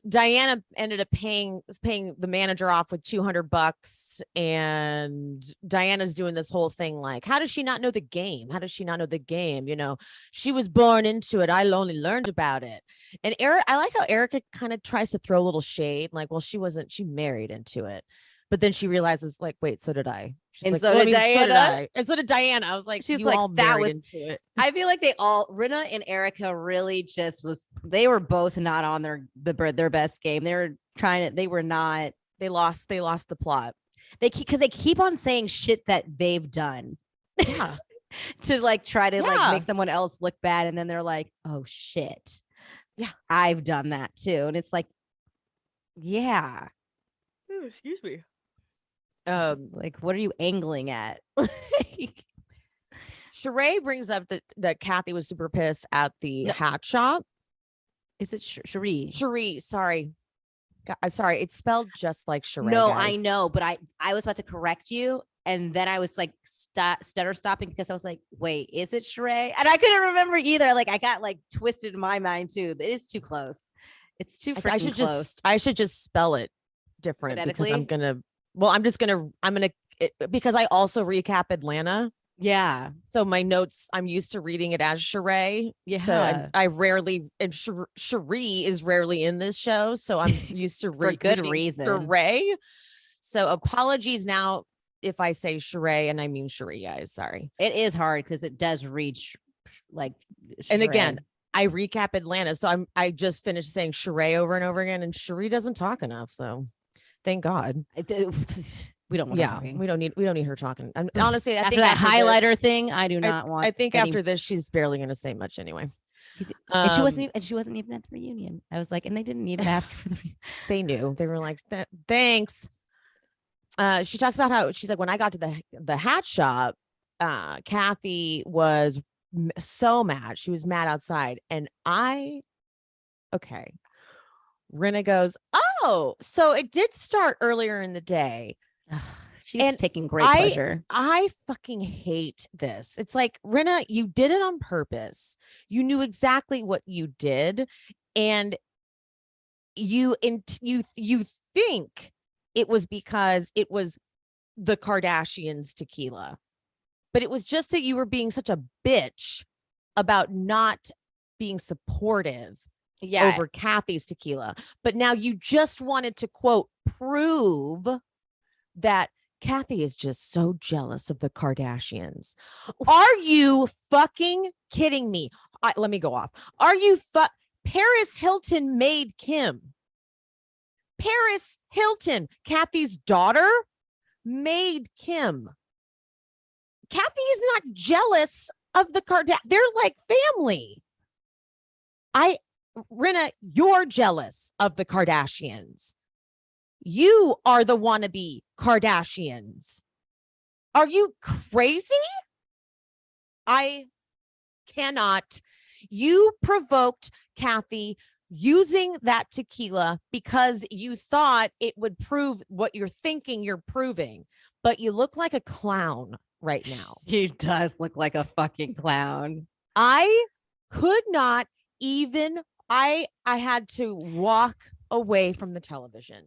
Diana ended up paying the manager off with $200, and Diana's doing this whole thing like, how does she not know the game? You know, she was born into it. I only learned about it. And I like how Erika kind of tries to throw a little shade, like, well, she married into it. But then she realizes, like, wait, so did I. And like, so did Diana. And so did Diana. I was like, she's like, that was into it. I feel like Rinna and Erika really just they were both not on their best game. They lost the plot. Because they keep on saying shit that they've done. Yeah. To like try to like make someone else look bad. And then they're like, oh shit. Yeah. I've done that too. And it's like, yeah. Oh, excuse me. Like, what are you angling at? Sheree brings up that Kathy was super pissed at the hat shop. Is it Cherie? Cherie, sorry. I'm sorry. It's spelled just like Sheree. No, guys. I know, but I was about to correct you, and then I was like stutter stopping because I was like, wait, is it Sheree? And I couldn't remember either. Like, I got like twisted in my mind too. It is too close. It's too freaking close. I should just spell it different because I'm gonna because I also recap Atlanta. Yeah. So my notes, I'm used to reading it as Sheree. Yeah. So I rarely, and Cherie is rarely in this show. So I'm used to for good reason. Sheree. So apologies now if I say Sheree and I mean Cherie, guys. Sorry. It is hard because it does reach like Sheree. And again, I recap Atlanta. So I just finished saying Sheree over and over again, and Cherie doesn't talk enough. So thank God. We don't want her we don't need her talking. And honestly, I after think that highlighter thing, I do not want. I think after this, she's barely going to say much anyway. And she wasn't even at the reunion. I was like, and they didn't even ask for the reunion. They knew. They were like, thanks. She talks about how she's like, when I got to the hat shop, Kathy was so mad. She was mad outside. And Rinna goes, oh, so it did start earlier in the day. She's taking great pleasure. I fucking hate this. It's like, Rinna, you did it on purpose. You knew exactly what you did. And you think it was because it was the Kardashians' tequila. But it was just that you were being such a bitch about not being supportive over Kathy's tequila. But now you just wanted to, quote, prove that Kathy is just so jealous of the Kardashians. Are you fucking kidding me? Let me go off. Are you Paris Hilton made Kim. Paris Hilton, Kathy's daughter, made Kim. Kathy is not jealous of the Kardashians. They're like family. Rinna, you're jealous of the Kardashians. You are the wannabe Kardashians. Are you crazy? I cannot. You provoked Kathy using that tequila because you thought it would prove what you're thinking you're proving, but you look like a clown right now. He does look like a fucking clown. I could not even, I had to walk away from the television.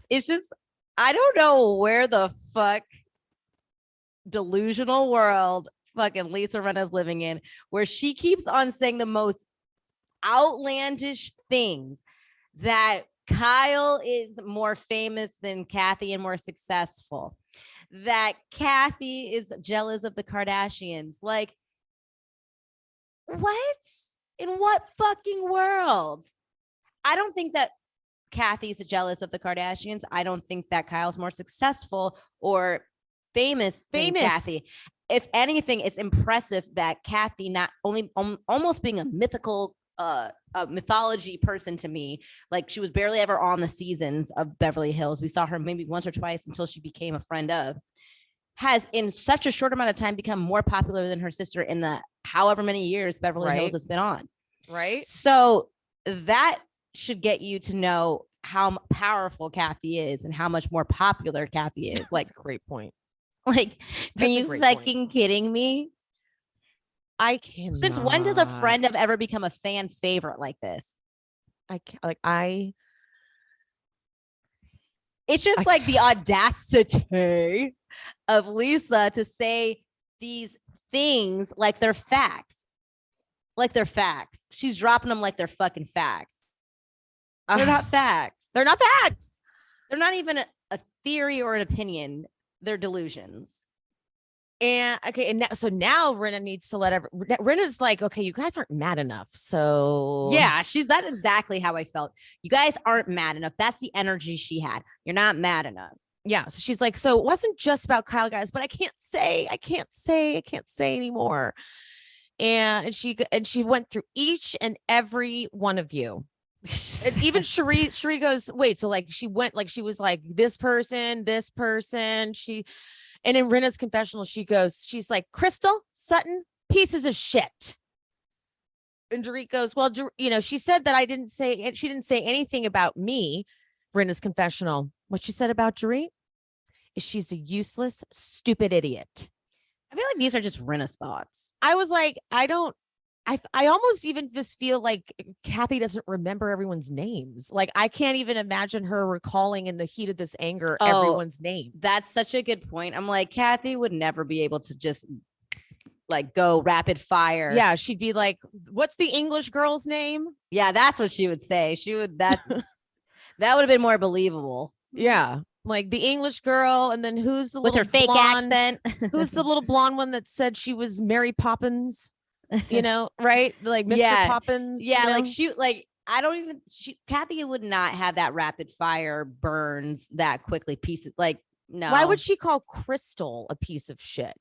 It's just, I don't know where the fuck delusional world fucking Lisa Rinna's living in, where she keeps on saying the most outlandish things, that Kyle is more famous than Kathy and more successful, that Kathy is jealous of the Kardashians. Like, what? In what fucking world? I don't think that Kathy's jealous of the Kardashians. I don't think that Kyle's more successful or famous than Kathy. If anything, it's impressive that Kathy, not only almost being a mythical a mythology person to me, like she was barely ever on the seasons of Beverly Hills. We saw her maybe once or twice until she became a friend of, has in such a short amount of time become more popular than her sister in the however many years Beverly Hills has been on. Right. So that should get you to know how powerful Kathy is and how much more popular Kathy is. Like, that's a great point. Like, are you fucking kidding me? I can't. Since when does a friend have ever become a fan favorite like this? I can't, it's just like the audacity of Lisa to say these things like they're facts. Like they're facts. She's dropping them like they're fucking facts. They're not facts. They're not facts. They're not even a theory or an opinion. They're delusions. And okay, and so now Rinna needs to Rinna's like, okay, you guys aren't mad enough. So yeah, that's exactly how I felt. You guys aren't mad enough. That's the energy she had. You're not mad enough. Yeah. So she's like, so it wasn't just about Kyle, guys, but I can't say anymore. And she went through each and every one of you. And even Cherie goes, wait, so like she was like this person, and in Rinna's confessional, she's like, Crystal, Sutton, pieces of shit. And Dorit goes, well, she said that she didn't say anything about me. Rinna's confessional. What she said about Dorit is she's a useless, stupid idiot. I feel like these are just Rinna's thoughts. I was like, I almost even just feel like Kathy doesn't remember everyone's names. Like, I can't even imagine her recalling in the heat of this anger everyone's name. That's such a good point. I'm like, Kathy would never be able to just like go rapid fire. Yeah, she'd be like, what's the English girl's name? Yeah, that's what she would say. That would have been more believable. Yeah. Like the English girl, and then who's the with her fake accent? Who's the little blonde one that said she was Mary Poppins? Right? Like Mr. Poppins. Yeah, Kathy would not have that rapid fire burns that quickly pieces. Like, no. Why would she call Crystal a piece of shit?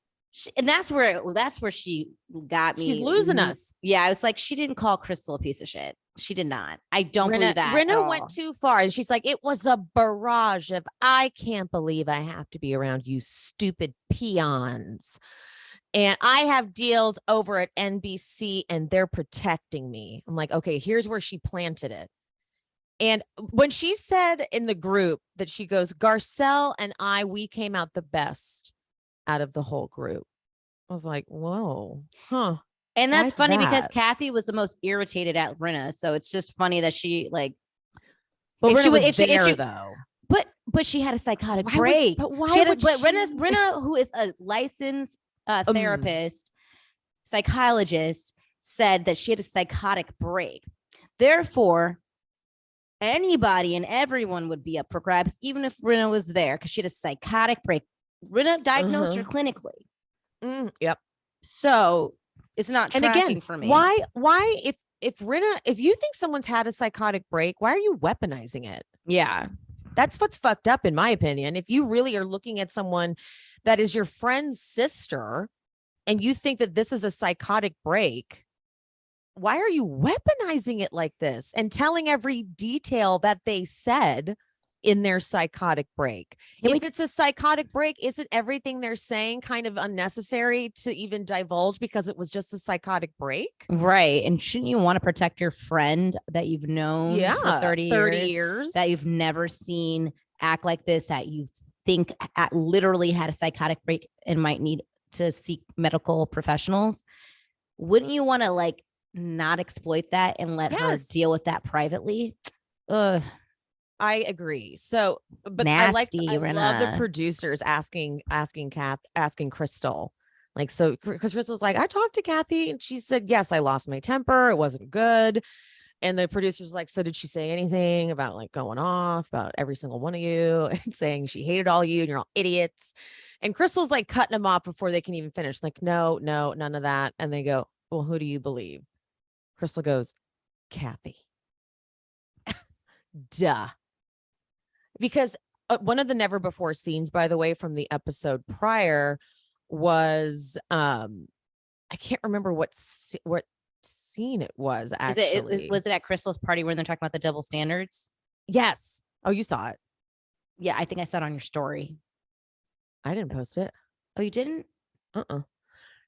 And that's where she got me. She's losing us. Yeah, I was like, she didn't call Crystal a piece of shit. She did not. I don't believe that. Rinna went too far, and she's like, it was a barrage of, I can't believe I have to be around you stupid peons. And I have deals over at NBC and they're protecting me. I'm like, okay, here's where she planted it. And when she said in the group that she goes, Garcelle and we came out the best out of the whole group. I was like, whoa, huh. And that's funny because Kathy was the most irritated at Rinna. So it's just funny that she like, but though. But she had a psychotic break. Rinna, who is a licensed therapist, psychologist, said that she had a psychotic break. Therefore, anybody and everyone would be up for grabs, even if Rinna was there, because she had a psychotic break. Rinna diagnosed her clinically. Yep. So it's not tracking for me. Why if Rinna, if you think someone's had a psychotic break, why are you weaponizing it? Yeah. That's what's fucked up, in my opinion. If you really are looking at someone that is your friend's sister and you think that this is a psychotic break, why are you weaponizing it like this and telling every detail that they said in their psychotic break. Can if it's a psychotic break, isn't everything they're saying kind of unnecessary to even divulge because it was just a psychotic break? Right. And shouldn't you want to protect your friend that you've known for 30 years, that you've never seen act like this, that you think literally had a psychotic break and might need to seek medical professionals? Wouldn't you want to like not exploit that and let her deal with that privately? Ugh. I agree. So, but Nasty, I love the producers asking Crystal, like, so because Crystal's like, I talked to Kathy and she said, yes, I lost my temper. It wasn't good. And the producer's like, so did she say anything about like going off about every single one of you and saying she hated all you and you're all idiots? And Crystal's like cutting them off before they can even finish. Like, no, none of that. And they go, well, who do you believe? Crystal goes, Kathy. Duh. Because one of the never before scenes, by the way, from the episode prior was I can't remember what scene it was actually. Was it at Crystal's party when they're talking about the double standards? Yes. Oh, you saw it. Yeah, I think I saw it on your story. I didn't post it. Oh, you didn't?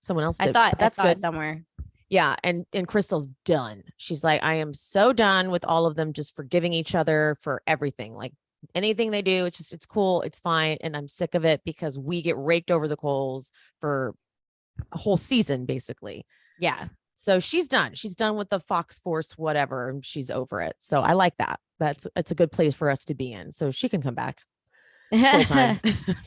Someone else did. I saw it. That's good. It somewhere. Yeah, and Crystal's done. She's like, I am so done with all of them just forgiving each other for everything. Like anything they do, it's cool, it's fine, and I'm sick of it because we get raked over the coals for a whole season, basically. Yeah. So she's done. She's done with the Fox Force, whatever, and she's over it. So I like that. It's a good place for us to be in. So she can come back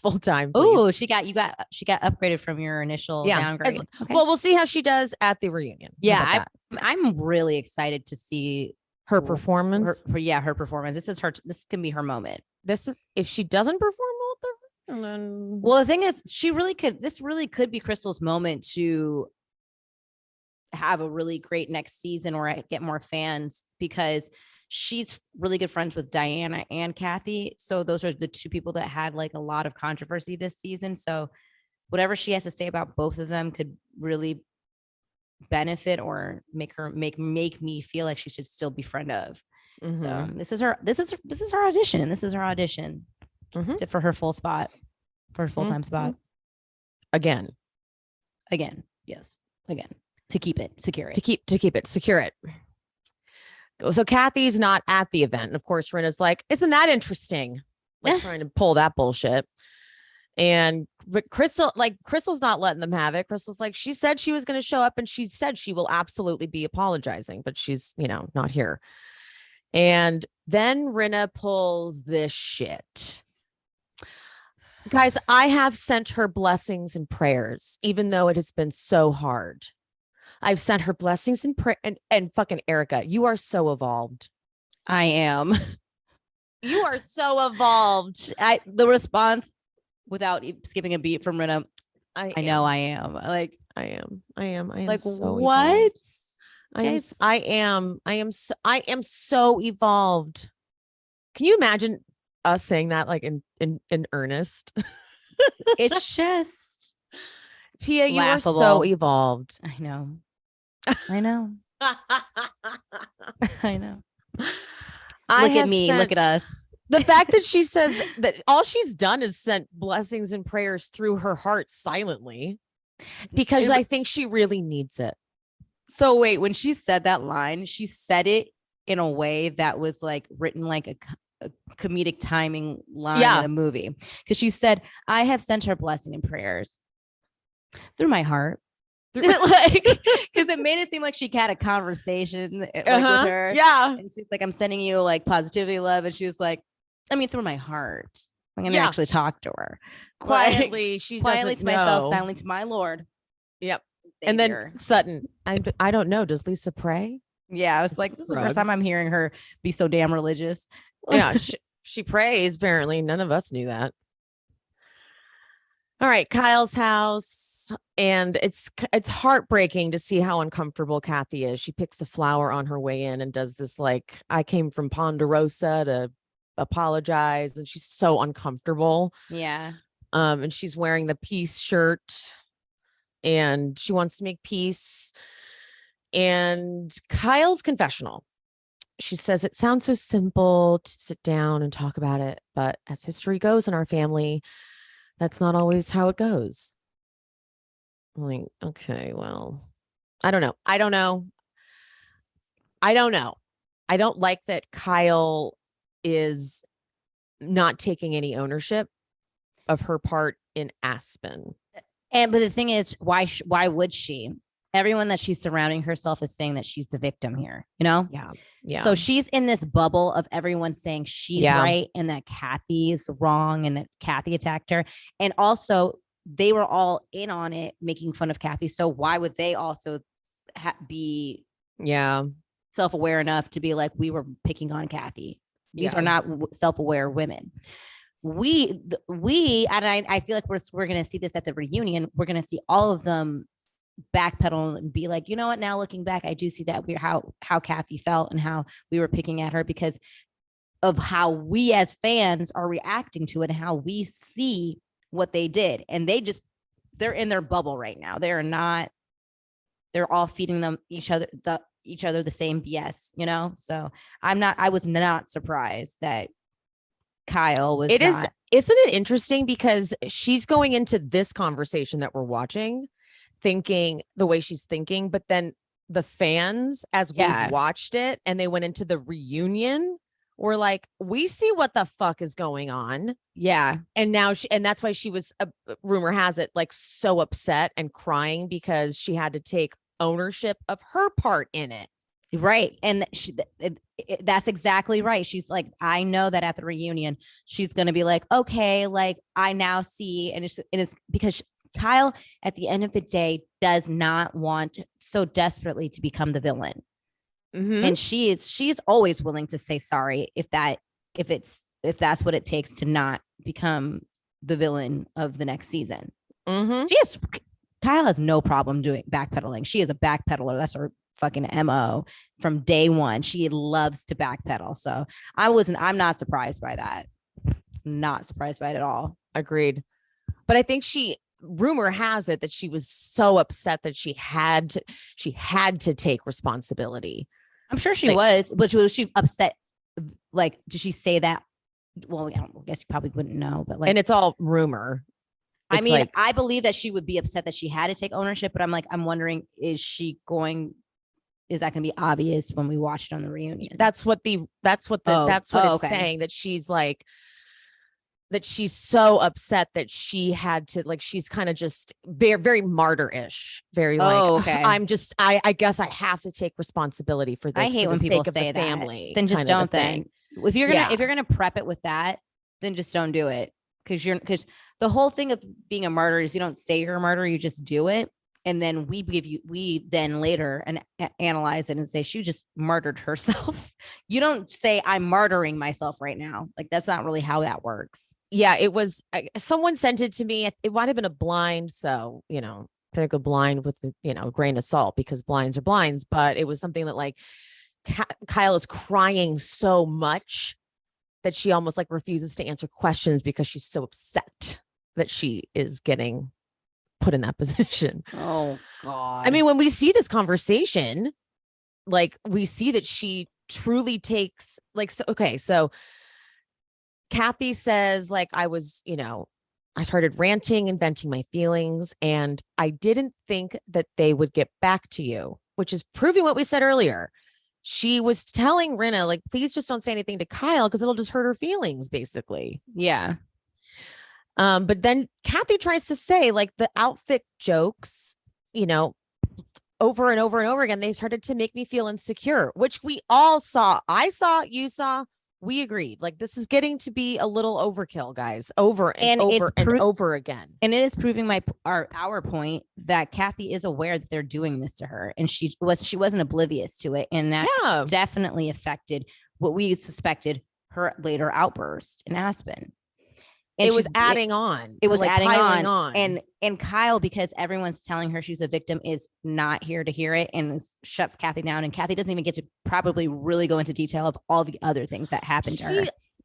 full time. Oh, she got upgraded from your initial downgrade. Okay. Well, we'll see how she does at the reunion. Yeah, I'm really excited to see her performance. Her performance. This can be her moment. This is if she doesn't perform well, then well, the thing is, this really could be Crystal's moment to have a really great next season or get more fans, because she's really good friends with Diana and Kathy. So those are the two people that had like a lot of controversy this season. So whatever she has to say about both of them could really benefit or make me feel like she should still be friend of. So this is her audition. This is her audition for her full spot, for her full-time spot. Again. Yes. Again. To keep it, secure it. To keep it, secure it. So Kathy's not at the event. And of course, Rinna's like, isn't that interesting? Like trying to pull that bullshit. But Crystal's not letting them have it. Crystal's like, she said she was going to show up and she said she will absolutely be apologizing, but she's, not here. And then Rinna pulls this shit. Guys, I have sent her blessings and prayers, even though it has been so hard. I've sent her blessings and prayer and fucking Erika, you are so evolved. I am. You are so evolved. The response without skipping a beat from Rinna. I know I am. Like I am like so what? Evolved. I am so evolved. Can you imagine us saying that like in earnest? It's just Pia, laughable. You are so evolved. I know. I know. Look at me. Look at us. The fact that she says that all she's done is sent blessings and prayers through her heart silently, because I think she really needs it. So wait, when she said that line, she said it in a way that was like written like a comedic timing line in a movie. Because she said, I have sent her blessing and prayers through my heart. Like, because it made it seem like she had a conversation with her. Yeah. And she's like, I'm sending you like positivity, love. And she was like, I mean, through my heart. I'm going to actually talk to her. Quietly. Like, she quietly doesn't to myself, know. silently to my Lord. Yep. And then Sutton, I don't know. Does Lisa pray? Yeah. I was like, this is the first time I'm hearing her be so damn religious. Yeah. She prays. Apparently none of us knew that. All right, Kyle's house, and it's heartbreaking to see how uncomfortable Kathy is. She picks a flower on her way in and does this like, I came from Ponderosa to apologize, and she's so uncomfortable. Yeah. And she's wearing the peace shirt, and she wants to make peace. And Kyle's confessional. she says it sounds so simple to sit down and talk about it, but as history goes in our family, that's not always how it goes. I'm like, okay, well, I don't know. I don't know. I don't know. I don't like that Kyle is not taking any ownership of her part in Aspen. But the thing is, why would she? Everyone that she's surrounding herself is saying that she's the victim here, you know? Yeah. Yeah. So she's in this bubble of everyone saying she's right and that Kathy's wrong and that Kathy attacked her. And also they were all in on it, making fun of Kathy. So why would they also be self-aware enough to be like, we were picking on Kathy? These are not self-aware women. We and I feel like we're going to see this at the reunion. We're going to see all of them backpedal and be like, you know what, now looking back, I do see that how Kathy felt and how we were picking at her because of how we as fans are reacting to it and how we see what they did. And they're in their bubble right now. They're all feeding them each other the same BS, you know? So I was not surprised that Kyle was. Isn't it interesting because she's going into this conversation that we're watching thinking the way she's thinking, but then the fans, as we've watched it and they went into the reunion, were like, we see what the fuck is going on. Yeah. And now and that's why she was, rumor has it, like so upset and crying because she had to take ownership of her part in it. Right. And that's exactly right. She's like, I know that at the reunion, she's going to be like, okay, like I now see. And it's because Kyle, at the end of the day, does not want so desperately to become the villain. Mm-hmm. And she's always willing to say sorry if that's what it takes to not become the villain of the next season. Mm-hmm. Kyle has no problem doing backpedaling. She is a backpedaler. That's her fucking MO from day one. She loves to backpedal. So I'm not surprised by that. Not surprised by it at all. Agreed. But I think rumor has it that she was so upset that she had to take responsibility. I'm sure she was, but was she upset? Like, did she say that? Well, I guess you probably wouldn't know, but and it's all rumor. I mean, I believe that she would be upset that she had to take ownership, but I'm wondering, is that going to be obvious when we watch it on the reunion? That's what it's saying, that she's like, that she's so upset that she had to, like, she's kind of just very, very martyr-ish, very I guess I have to take responsibility for this. I hate when people say that. Family, then just don't then. If you're gonna prep it with that, then just don't do it. Because the whole thing of being a martyr is you don't say you're a martyr, you just do it. And then we then later analyze it and say she just martyred herself. You don't say I'm martyring myself right now. Like, that's not really how that works. Yeah, it was, someone sent it to me. It might have been a blind. So, take a blind with a grain of salt, because blinds are blinds. But it was something that like Kyle is crying so much that she almost like refuses to answer questions because she's so upset that she is getting put in that position. Oh God. I mean, when we see this conversation, like, we see that she truly takes, like, so Kathy says, like, I started ranting and venting my feelings, and I didn't think that they would get back to you, which is proving what we said earlier. She was telling Rinna, like, please just don't say anything to Kyle because it'll just hurt her feelings, basically. Yeah. But then Kathy tries to say, like, the outfit jokes, over and over and over again, they started to make me feel insecure, which we all saw. I saw, you saw, we agreed. Like, this is getting to be a little overkill, guys, over and over again. And it is proving our point that Kathy is aware that they're doing this to her, and she wasn't oblivious to it, and that definitely affected what we suspected, her later outburst in Aspen. And it was adding on. It was adding on. And Kyle, because everyone's telling her she's a victim, is not here to hear it and shuts Kathy down. And Kathy doesn't even get to probably really go into detail of all the other things that happened to her.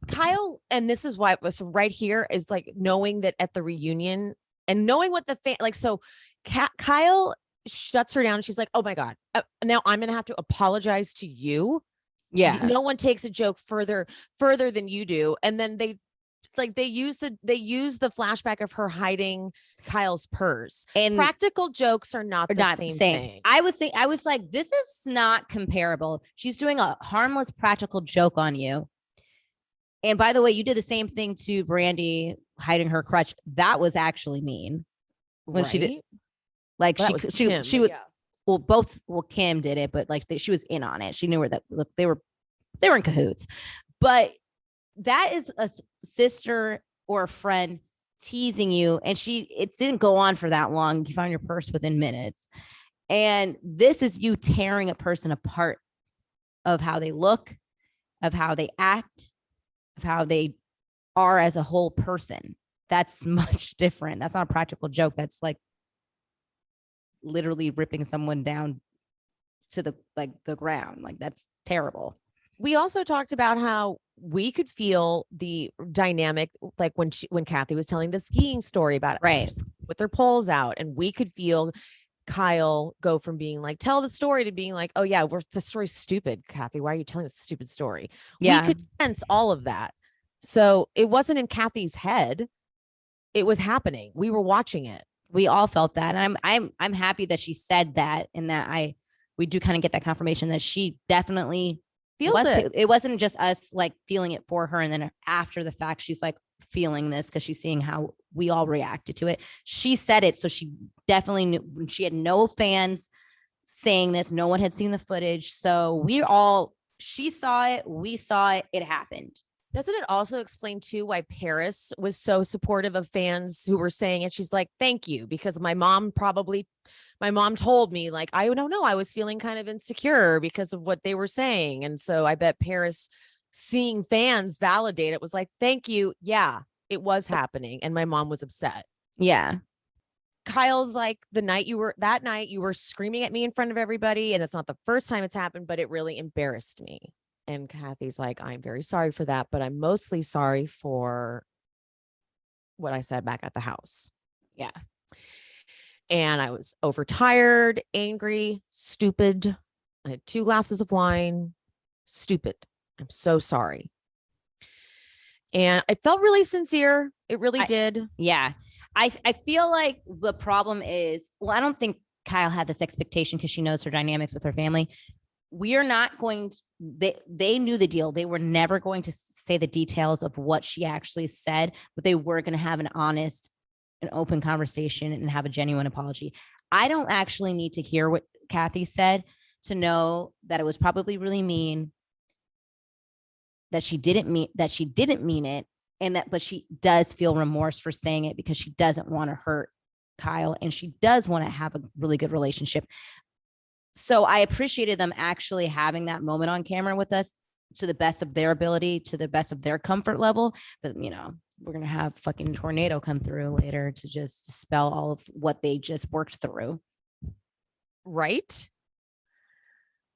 Kyle, and this is why it was right here, is like knowing that at the reunion and knowing what Kyle shuts her down. She's like, oh my God, now I'm going to have to apologize to you. Yeah. No one takes a joke further than you do. And then they use the flashback of her hiding Kyle's purse. And practical jokes are not the same thing. I was like, this is not comparable. She's doing a harmless practical joke on you. And by the way, you did the same thing to Brandy hiding her crutch. That was actually mean. When she did, like, she would. Well, Kim did it, but like she was in on it. She knew that. Look, they were in cahoots. But that is a sister or a friend teasing you, and it didn't go on for that long. You found your purse within minutes, and this is you tearing a person apart of how they look, of how they act, of how they are as a whole person. That's much different. That's not a practical joke. That's like literally ripping someone down to the ground. Like, that's terrible. We also talked about how we could feel the dynamic, like when Kathy was telling the skiing story about right with their poles out, and we could feel Kyle go from being like, tell the story, to being like, oh yeah, the story's stupid, Kathy, why are you telling this stupid story? Yeah, we could sense all of that. So it wasn't in Kathy's head, it was happening. We were watching it. We all felt that, and I'm happy that she said that, and that we do kind of get that confirmation that she definitely feels it. It wasn't just us like feeling it for her, and then after the fact she's like feeling this because she's seeing how we all reacted to it. She said it, so she definitely knew. She had no fans saying this, no one had seen the footage, so she saw it, we saw it, it happened. Doesn't it also explain too why Paris was so supportive of fans who were saying it? She's like, thank you, because my mom told me, like, I don't know, I was feeling kind of insecure because of what they were saying. And so I bet Paris, seeing fans validate it, was like, thank you. Yeah, it was happening. And my mom was upset. Yeah. Kyle's like, that night you were screaming at me in front of everybody. And it's not the first time it's happened, but it really embarrassed me. And Kathy's like, I'm very sorry for that, but I'm mostly sorry for what I said back at the house. Yeah. And I was overtired, angry, stupid. I had 2 glasses of wine. Stupid. I'm so sorry. And I felt really sincere. It really did. Yeah. I feel like the problem is, well, I don't think Kyle had this expectation because she knows her dynamics with her family. We are not going to, they knew the deal. They were never going to say the details of what she actually said, but they were going to have an honest and open conversation and have a genuine apology. I don't actually need to hear what Kathy said to know that it was probably really mean, that she didn't mean it, and but she does feel remorse for saying it because she doesn't want to hurt Kyle, and she does want to have a really good relationship. So I appreciated them actually having that moment on camera with us to the best of their ability, to the best of their comfort level. But, we're going to have fucking tornado come through later to just dispel all of what they just worked through. Right.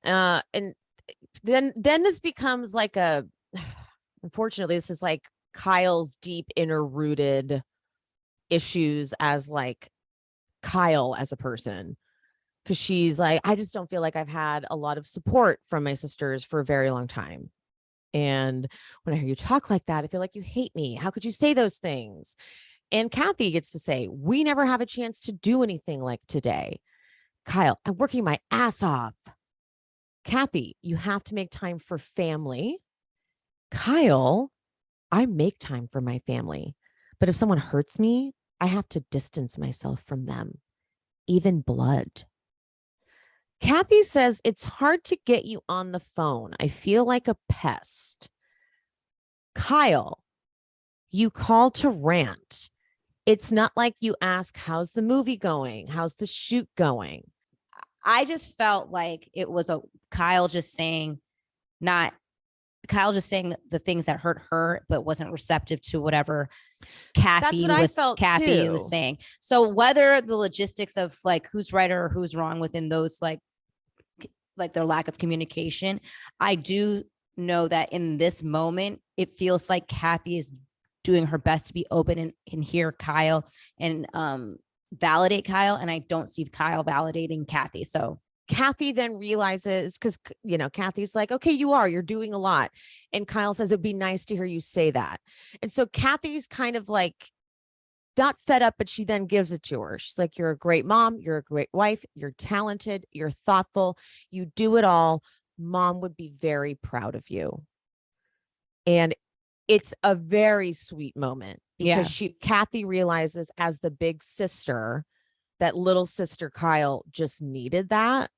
And then this becomes like unfortunately, this is like Kyle's deep inner rooted issues as like Kyle as a person. Because she's like, I just don't feel like I've had a lot of support from my sisters for a very long time. And when I hear you talk like that, I feel like you hate me. How could you say those things? And Kathy gets to say, we never have a chance to do anything like today. Kyle, I'm working my ass off. Kathy, you have to make time for family. Kyle, I make time for my family. But if someone hurts me, I have to distance myself from them, even blood. Kathy says, it's hard to get you on the phone. I feel like a pest. Kyle, you call to rant. It's not like you ask, how's the movie going? How's the shoot going? I just felt like it was Kyle just saying the things that hurt her, but wasn't receptive to whatever Kathy was saying. So whether the logistics of like who's right or who's wrong within those like their lack of communication, I do know that in this moment, it feels like Kathy is doing her best to be open and hear Kyle and validate Kyle. And I don't see Kyle validating Kathy. So Kathy then realizes, because, you know, Kathy's like, okay, you're doing a lot. And Kyle says, it'd be nice to hear you say that. And so Kathy's kind of like, not fed up, but she then gives it to her. She's like, you're a great mom. You're a great wife. You're talented. You're thoughtful. You do it all. Mom would be very proud of you. And it's a very sweet moment because Kathy realizes as the big sister that little sister Kyle just needed that.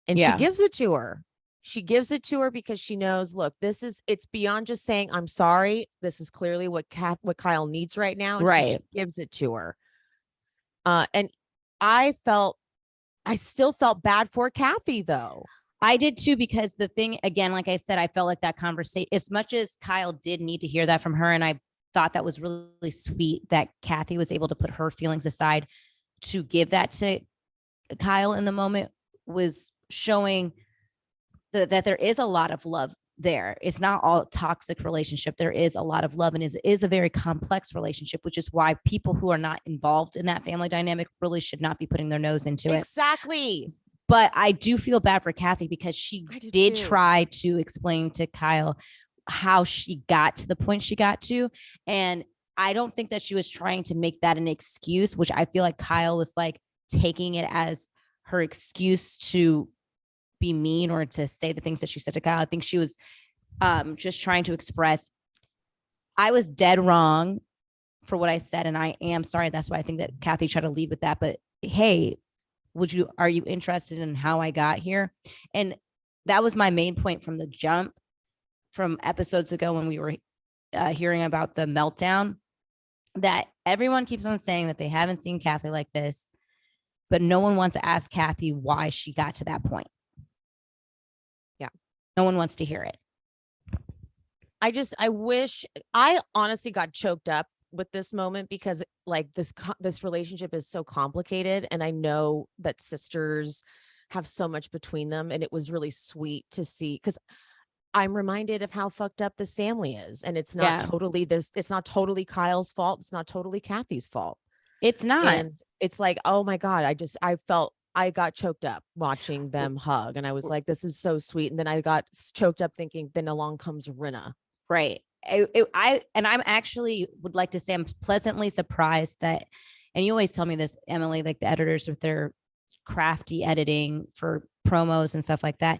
And she gives it to her. She gives it to her because she knows, look, it's beyond just saying, I'm sorry. This is clearly what Kyle needs right now. And so she gives it to her. And I still felt bad for Kathy though. I did too, because the thing, again, like I said, I felt like that conversation, as much as Kyle did need to hear that from her. And I thought that was really sweet that Kathy was able to put her feelings aside to give that to Kyle in the moment, was showing that there is a lot of love there. It's not all toxic relationship. There is a lot of love, and it is a very complex relationship, which is why people who are not involved in that family dynamic really should not be putting their nose into it. Exactly. But I do feel bad for Kathy because she did try to explain to Kyle how she got to the point she got to. And I don't think that she was trying to make that an excuse, which I feel like Kyle was like taking it as her excuse to be mean or to say the things that she said to Kyle. I think she was just trying to express, I was dead wrong for what I said, and I am sorry. That's why I think that Kathy tried to lead with that. But hey, are you interested in how I got here? And that was my main point from the jump, from episodes ago when we were hearing about the meltdown, that everyone keeps on saying that they haven't seen Kathy like this, but no one wants to ask Kathy why she got to that point. Yeah. No one wants to hear it. I honestly got choked up with this moment because like this relationship is so complicated, and I know that sisters have so much between them, and it was really sweet to see, because I'm reminded of how fucked up this family is, and it's not totally Kyle's fault. It's not totally Kathy's fault. It's not. And it's like, oh my God, I got choked up watching them hug, and I was like, this is so sweet. And then I got choked up thinking, then along comes Rinna. Right. I'm actually would like to say I'm pleasantly surprised that, and you always tell me this, Emily, like the editors with their crafty editing for promos and stuff like that,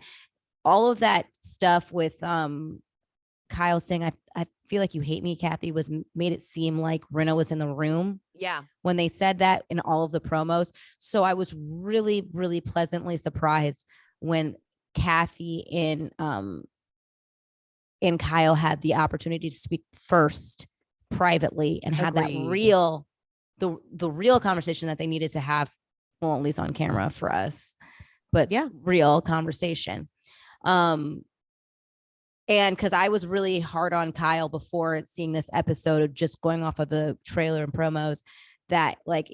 all of that stuff with Kyle saying, I feel like you hate me, Kathy, made it seem like Rinna was in the room. Yeah. When they said that in all of the promos. So I was really, really pleasantly surprised when Kathy and Kyle had the opportunity to speak first privately and had that real conversation that they needed to have, well, at least on camera for us, but real conversation. And because I was really hard on Kyle before seeing this episode, of just going off of the trailer and promos, that like,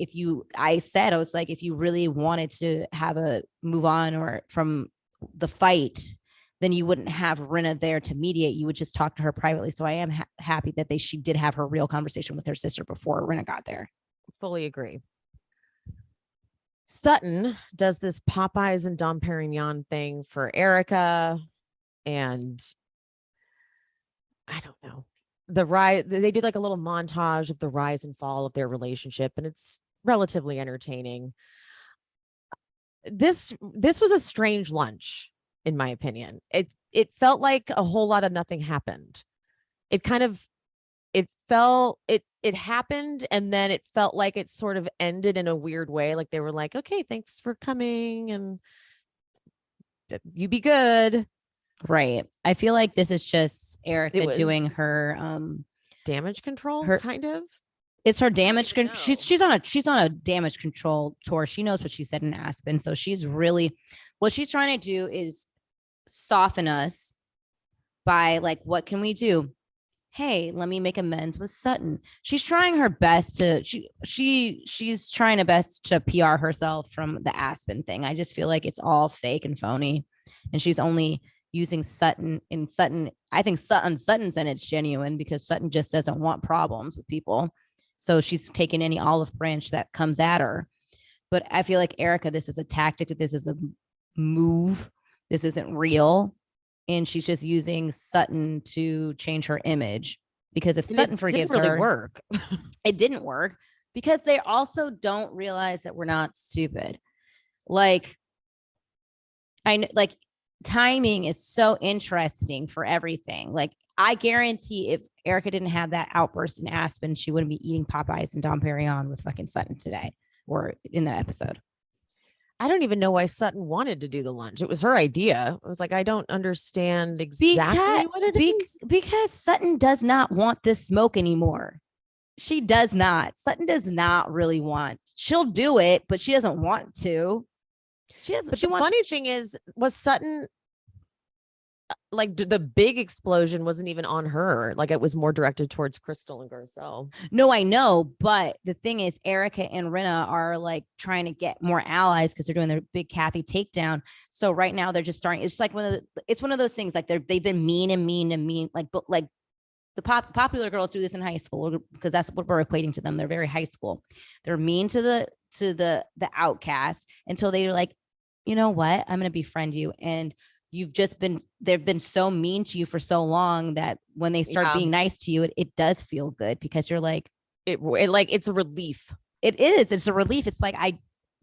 I was like, if you really wanted to have a move on or from the fight, then you wouldn't have Rinna there to mediate. You would just talk to her privately. So I am happy that she did have her real conversation with her sister before Rinna got there. Fully agree. Sutton does this Popeyes and Dom Perignon thing for Erika, and I don't know, they did like a little montage of the rise and fall of their relationship, and it's relatively entertaining. This was a strange lunch, in my opinion. It felt like a whole lot of nothing happened. It happened, and then it felt like it sort of ended in a weird way. Like they were like, okay, thanks for coming, and you be good. Right. I feel like this is just Erika doing her damage control, kind of. It's her damage control. She's on a damage control tour. She knows what she said in Aspen. So she's really, what she's trying to do is soften us by like, what can we do? Hey, let me make amends with Sutton. She's trying her best to she's trying her best to PR herself from the Aspen thing. I just feel like it's all fake and phony, and she's only using Sutton. In Sutton, I think Sutton's and it's genuine, because Sutton just doesn't want problems with people. So she's taking any olive branch that comes at her. But I feel like Erika, this is a tactic. This is move. This isn't real. And she's just using Sutton to change her image. Because if Sutton forgives her, work. It didn't work because they also don't realize that we're not stupid. Like, I know, like, timing is so interesting for everything. Like, I guarantee if Erika didn't have that outburst in Aspen, she wouldn't be eating Popeyes and Dom Perignon with fucking Sutton today or in that episode. I don't even know why Sutton wanted to do the lunch. It was her idea. I was like, I don't understand exactly what it is. Because Sutton does not want this smoke anymore. She does not. Sutton does not really want. She'll do it, but she doesn't want to. She doesn't. But the funny thing is, was Sutton like the big explosion wasn't even on her. Like it was more directed towards Crystal and Garcelle. No, I know. But the thing is, Erika and Rinna are like trying to get more allies because they're doing their big Kathy takedown. So right now they're just starting. It's like it's one of those things like they've been mean and mean and mean. Like the popular girls do this in high school because that's what we're equating to them. They're very high school. They're mean to the outcast until they're like, you know what? I'm going to befriend you. And they've been so mean to you for so long that when they start being nice to you, it does feel good because you're like, it's a relief. It is. It's a relief. It's like,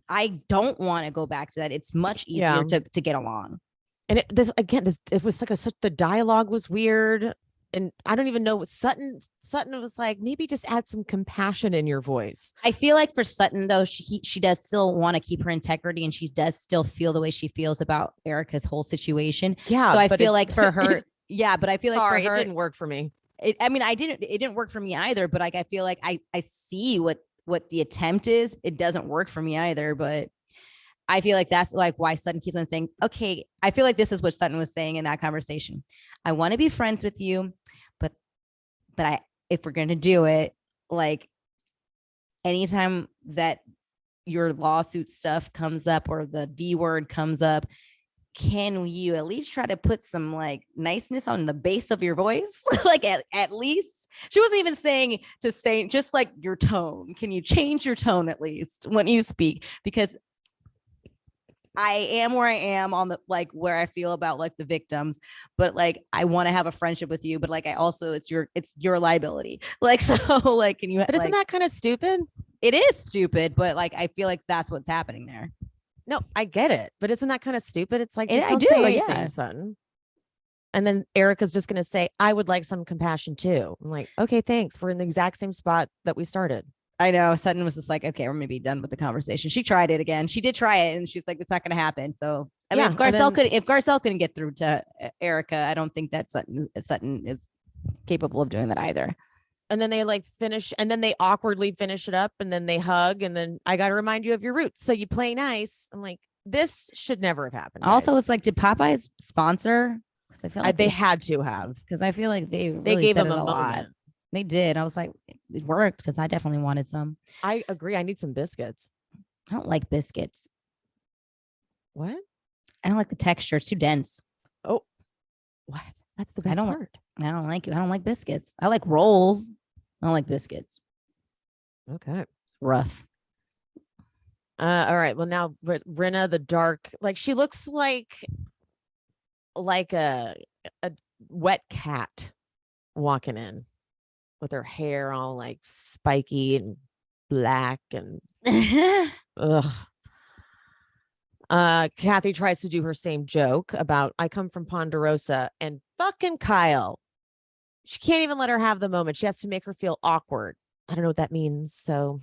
I don't want to go back to that. It's much easier to get along. And it was like the dialogue was weird. And I don't even know what Sutton was like, maybe just add some compassion in your voice. I feel like for Sutton, though, she does still want to keep her integrity and she does still feel the way she feels about Erika's whole situation. Yeah. So I feel like for her, but I feel like sorry, for her, it didn't work for me. It didn't work for me either. But like, I feel like I see what the attempt is. It doesn't work for me either. But I feel like that's like why Sutton keeps on saying, okay, I feel like this is what Sutton was saying in that conversation. I want to be friends with you, but if we're going to do it, like anytime that your lawsuit stuff comes up or the V word comes up, can you at least try to put some like niceness on the base of your voice? Like at least she wasn't even saying to say just like your tone. Can you change your tone at least when you speak? Because I am where I am on the like where I feel about like the victims, but like I want to have a friendship with you, but like I also it's your liability. Like so like can you? But isn't that kind of stupid? It is stupid, but like I feel like that's what's happening there. No, I get it, but isn't that kind of stupid? It's like just don't say anything, son. And then Erika's just gonna say, "I would like some compassion too." I'm like, okay, thanks. We're in the exact same spot that we started. I know. Sutton was just like, okay, we're gonna be done with the conversation. She tried it again. She did try it, and she's like, it's not gonna happen. So I mean, if Garcelle couldn't get through to Erika, I don't think that Sutton is capable of doing that either. And then they like finish, and then they awkwardly finish it up, and then they hug, and then I got to remind you of your roots, so you play nice. I'm like, this should never have happened. Also, it's like, did Popeye's sponsor? Because I feel like they had to have, because I feel like they gave them a lot. They did. I was like, it worked because I definitely wanted some. I agree. I need some biscuits. I don't like biscuits. What? I don't like the texture. It's too dense. Oh, what? That's the best part. I don't like it. I don't like biscuits. I like rolls. I don't like biscuits. Okay. It's rough. All right. Well, now Rinna, the dark, like she looks like a wet cat walking in with her hair all like spiky and black and ugh. Kathy tries to do her same joke about I come from Ponderosa, and fucking Kyle, she can't even let her have the moment. She has to make her feel awkward. I don't know what that means. So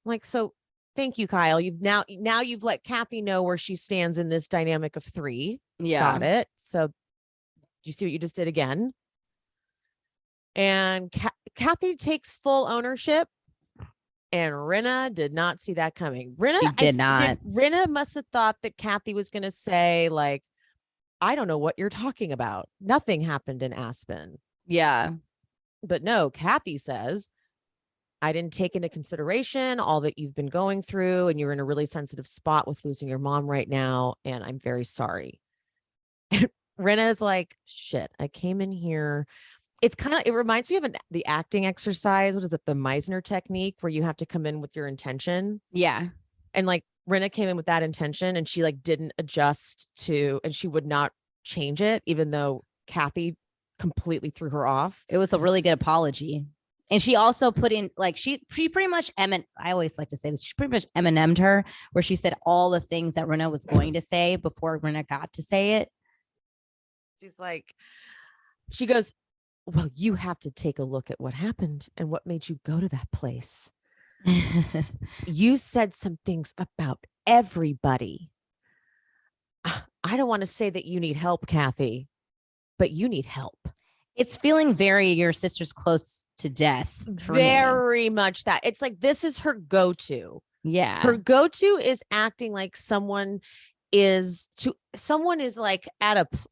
like, so thank you, Kyle. You've now you've let Kathy know where she stands in this dynamic of three. Yeah. Got it. So you see what you just did again? And Kathy takes full ownership, and Rinna did not see that coming. Rinna must have thought that Kathy was going to say, like, I don't know what you're talking about. Nothing happened in Aspen. Yeah. But no, Kathy says, I didn't take into consideration all that you've been going through, and you're in a really sensitive spot with losing your mom right now, and I'm very sorry. And Rinna is like, shit, I came in here. It reminds me of the acting exercise. What is it? The Meisner technique, where you have to come in with your intention. Yeah. And like Rinna came in with that intention and she like didn't adjust to, and she would not change it, even though Kathy completely threw her off. It was a really good apology. And she also put in like she pretty much I always like to say this, she pretty much Eminem'd her, where she said all the things that Rinna was going to say before Rinna got to say it. She's like, she goes, well, you have to take a look at what happened and what made you go to that place. You said some things about everybody. I don't want to say that you need help, Kathy, but you need help. It's feeling very your sister's close to death. Very much that. It's like, this is her go-to. Yeah. Her go-to is acting like someone is like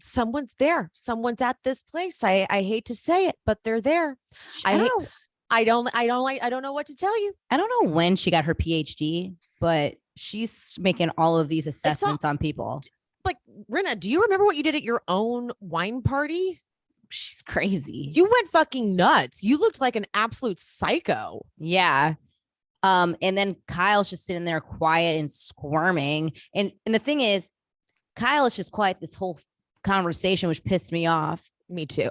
someone's there. Someone's at this place. I hate to say it, but they're there. I don't know what to tell you. I don't know when she got her PhD, but she's making all of these assessments on people. Like, Rinna, do you remember what you did at your own wine party? She's crazy. You went fucking nuts. You looked like an absolute psycho. Yeah. And then Kyle's just sitting there quiet and squirming. And the thing is, Kyle is just quiet this whole conversation, which pissed me off. Me too.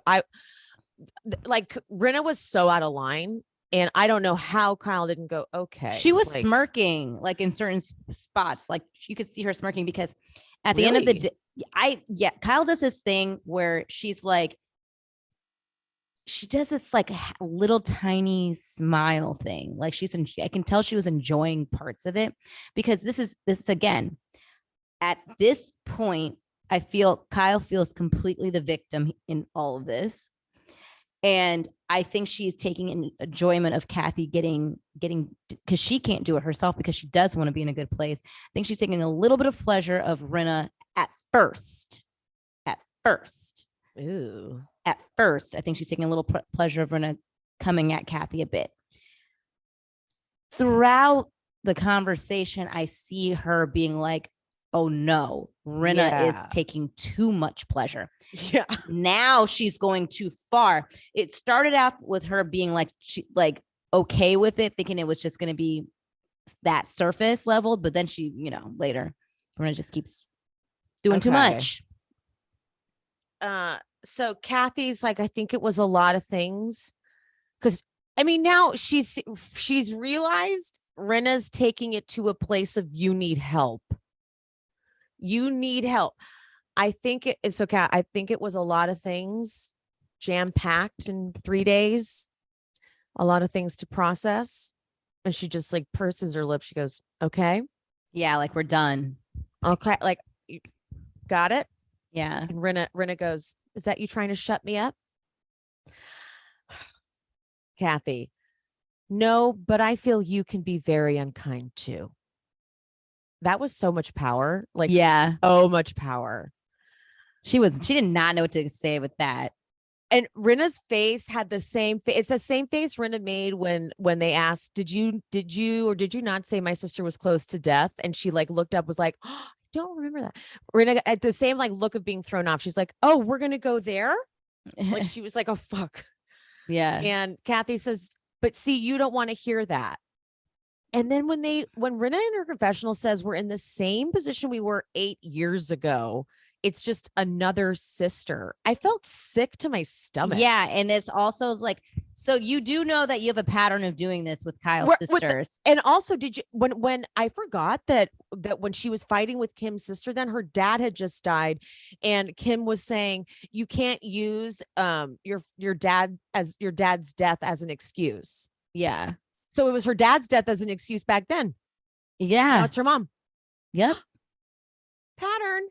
Like Rinna was so out of line, and I don't know how Kyle didn't go, okay. She was smirking like in certain spots. Like you could see her smirking because at the end of the day, Kyle does this thing where she's like, she does this like little tiny smile thing. Like I can tell she was enjoying parts of it, because this is again, at this point, I feel Kyle feels completely the victim in all of this. And I think she's taking an enjoyment of Kathy getting, because she can't do it herself because she does want to be in a good place. I think she's taking a little bit of pleasure of Rinna at first. Ooh. At first, I think she's taking a little pleasure of Rinna coming at Kathy a bit. Throughout the conversation, I see her being like, oh no, Rinna is taking too much pleasure. Yeah. Now she's going too far. It started out with her being like, okay with it, thinking it was just going to be that surface level. But then she, later, Rinna just keeps doing too much. So Kathy's like, I think it was a lot of things, because I mean, now she's realized Rinna's taking it to a place of you need help. I think it's okay. I think it was a lot of things jam-packed in 3 days, a lot of things to process. And she just like purses her lips. She goes, okay. Yeah. Like, we're done. Okay. Like, got it. Yeah. And Rinna goes, is that you trying to shut me up? Kathy, no, but I feel you can be very unkind too. That was so much power. Like, so much power. She did not know what to say with that. And Rinna's face had the same face. It's the same face Rinna made when they asked, did you or did you not say my sister was close to death? And she like looked up, was like, oh, I don't remember that. Rinna at the same like look of being thrown off. She's like, oh, we're going to go there. Like she was like, oh, fuck. Yeah. And Kathy says, but see, you don't want to hear that. And then when Rinna in her confessional says we're in the same position we were 8 years ago, it's just another sister, I felt sick to my stomach. Yeah. And this also is like, so you do know that you have a pattern of doing this with Kyle's sisters. And also, did you, when I forgot that when she was fighting with Kim's sister, then her dad had just died, and Kim was saying you can't use your dad's death as an excuse. Yeah. So it was her dad's death as an excuse back then. Yeah. Now it's her mom. Yep. Pattern.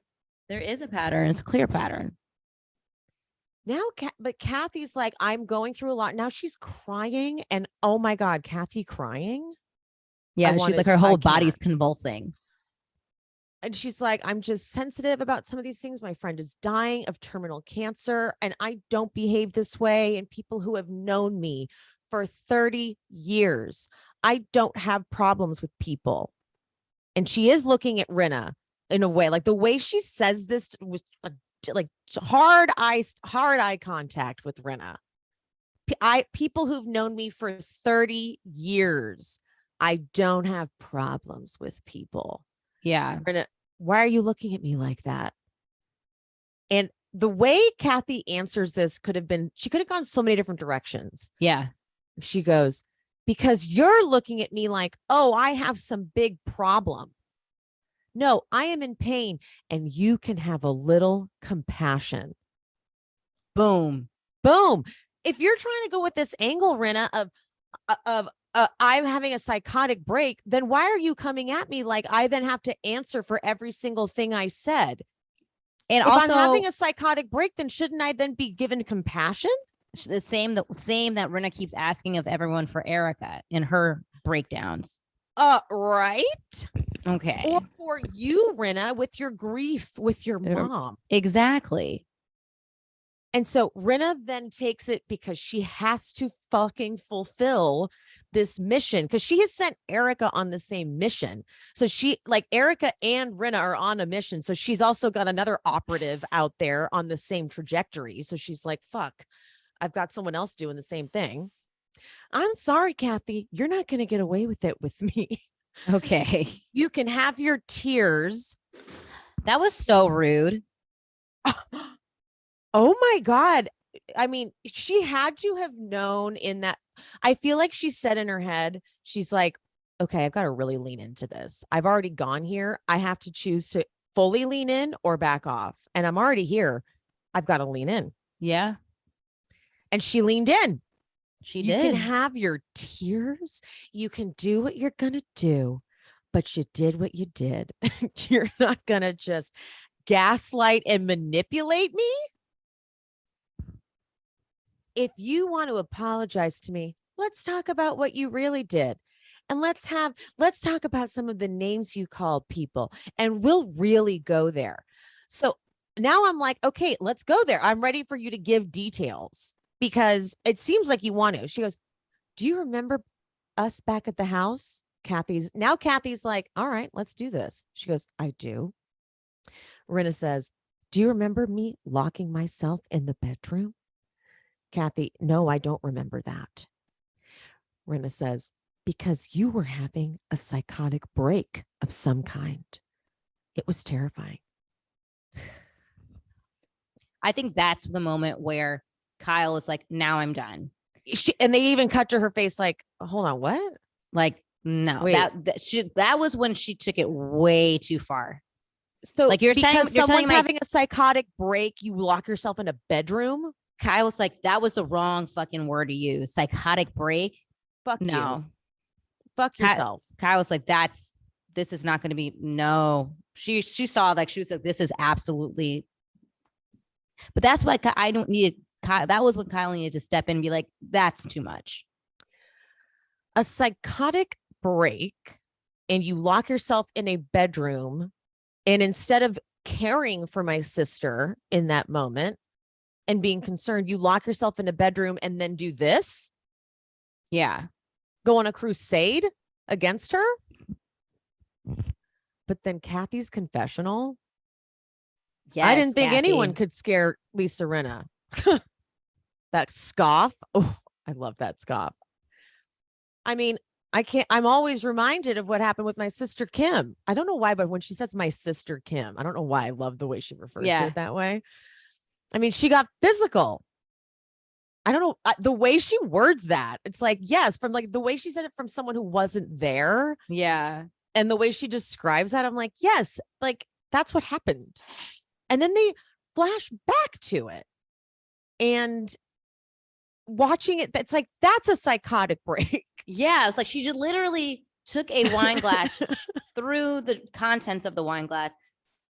There is a pattern. It's a clear pattern. Now, but Kathy's like, I'm going through a lot. Now she's crying. And oh my God, Kathy crying. Yeah. She's like, her whole body's convulsing. And she's like, I'm just sensitive about some of these things. My friend is dying of terminal cancer, and I don't behave this way. And people who have known me for 30 years, I don't have problems with people. And she is looking at Rinna in a way, like the way she says this was like hard eye contact with Rinna. People who've known me for 30 years, I don't have problems with people. Yeah. Rinna, why are you looking at me like that? And the way Kathy answers this she could have gone so many different directions. Yeah. She goes, because you're looking at me like, oh, I have some big problem. No, I am in pain, and you can have a little compassion. Boom. Boom. If you're trying to go with this angle, Rinna, of I'm having a psychotic break, then why are you coming at me like I then have to answer for every single thing I said? And if also, I'm having a psychotic break, then shouldn't I then be given compassion? the same that Rinna keeps asking of everyone for Erika in her breakdowns. Right. Okay. Or for you, Rinna, with your grief with your mom. Exactly. And so Rinna then takes it because she has to fucking fulfill this mission, because she has sent Erika on the same mission. So she, like, Erika and Rinna are on a mission. So she's also got another operative out there on the same trajectory. So she's like, fuck, I've got someone else doing the same thing. I'm sorry, Kathy, you're not going to get away with it with me. Okay. You can have your tears. That was so rude. Oh my God. I mean, she had to have known in that. I feel like she said in her head, she's like, okay, I've got to really lean into this. I've already gone here. I have to choose to fully lean in or back off. And I'm already here. I've got to lean in. Yeah. And she leaned in. She You did. can have your tears. You can do what you're going to do, but you did what you did. You're not going to just gaslight and manipulate me. If you want to apologize to me, let's talk about what you really did. And let's talk about some of the names you called people, and we'll really go there. So now I'm like, okay, let's go there. I'm ready for you to give details, because it seems like you want to. She goes, do you remember us back at the house? Kathy's like, all right, let's do this. She goes, I do. Rinna says, do you remember me locking myself in the bedroom? Kathy, no, I don't remember that. Rinna says, because you were having a psychotic break of some kind. It was terrifying. I think that's the moment where Kyle is like, now I'm done. And they even cut to her face like, hold on, what? Like, no, Wait. that was when she took it way too far. So like you're because saying, someone's having a psychotic break, you lock yourself in a bedroom? Kyle was like, that was the wrong fucking word to use. Psychotic break. Fuck no. You. Fuck yourself. Kyle was like, this is not going to be, no. She saw, like, she was like, this is absolutely. But that's why I don't need Kyle. That was when Kyle needed to step in and be like, that's too much. A psychotic break, and you lock yourself in a bedroom, and instead of caring for my sister in that moment and being concerned, you lock yourself in a bedroom and then do this? Yeah. Go on a crusade against her? But then Kathy's confessional. Yes, I didn't think anyone could scare Lisa Rinna. That scoff. Oh, I love that scoff. I mean, I'm always reminded of what happened with my sister Kim. I don't know why, but when she says my sister Kim, I don't know why I love the way she refers to it that way. I mean, she got physical. I don't know the way she words that. It's like, yes, from like the way she said it from someone who wasn't there. Yeah. And the way she describes that, I'm like, yes, like that's what happened. And then they flash back to it. And watching it, that's like, that's a psychotic break. Yeah. It's like she just literally took a wine glass, threw the contents of the wine glass,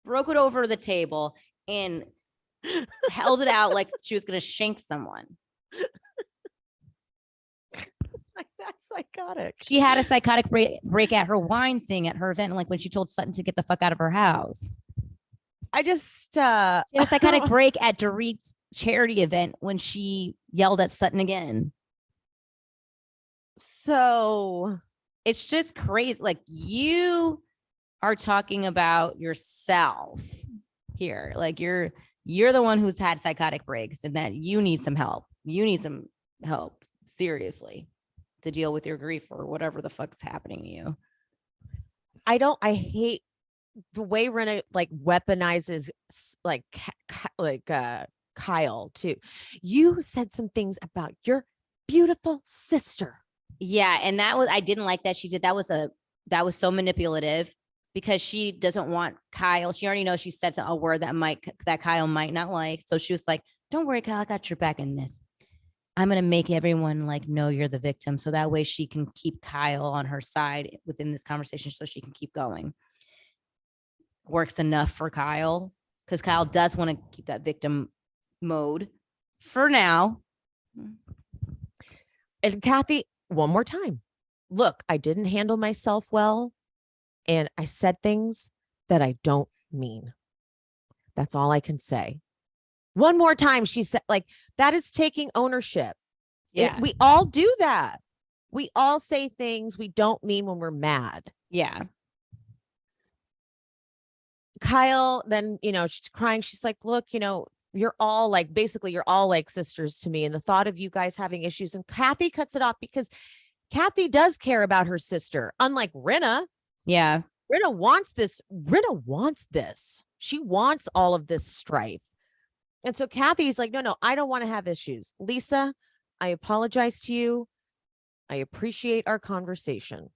broke it over the table, and held it out like she was going to shank someone. Like, that's psychotic. She had a psychotic break at her wine thing at her event, like when she told Sutton to get the fuck out of her house. I just she had a psychotic break at Dorit's charity event when she yelled at Sutton again. So it's just crazy. Like, you are talking about yourself here. Like, you're the one who's had psychotic breaks, and that you need some help. You need some help, seriously, to deal with your grief or whatever the fuck's happening to you. I hate the way Rinna like weaponizes like Kyle too. You said some things about your beautiful sister. Yeah, and I didn't like that she did. That was so manipulative because she doesn't want Kyle. She already knows she said a word that Kyle might not like. So she was like, "Don't worry, Kyle, I got your back in this. I'm gonna make everyone like know you're the victim, so that way she can keep Kyle on her side within this conversation, so she can keep going." Works enough for Kyle because Kyle does want to keep that victim mode for now. And Kathy, one more time. Look, I didn't handle myself well, and I said things that I don't mean. That's all I can say. One more time, she said, like, that is taking ownership. Yeah. We all do that. We all say things we don't mean when we're mad. Yeah. Kyle, then, she's crying. She's like, look, you're all like, basically, you're all like sisters to me. And the thought of you guys having issues. And Kathy cuts it off because Kathy does care about her sister, unlike Rinna. Yeah. Rinna wants this. Rinna wants this. She wants all of this strife. And so Kathy's like, no, I don't want to have issues. Lisa, I apologize to you. I appreciate our conversation.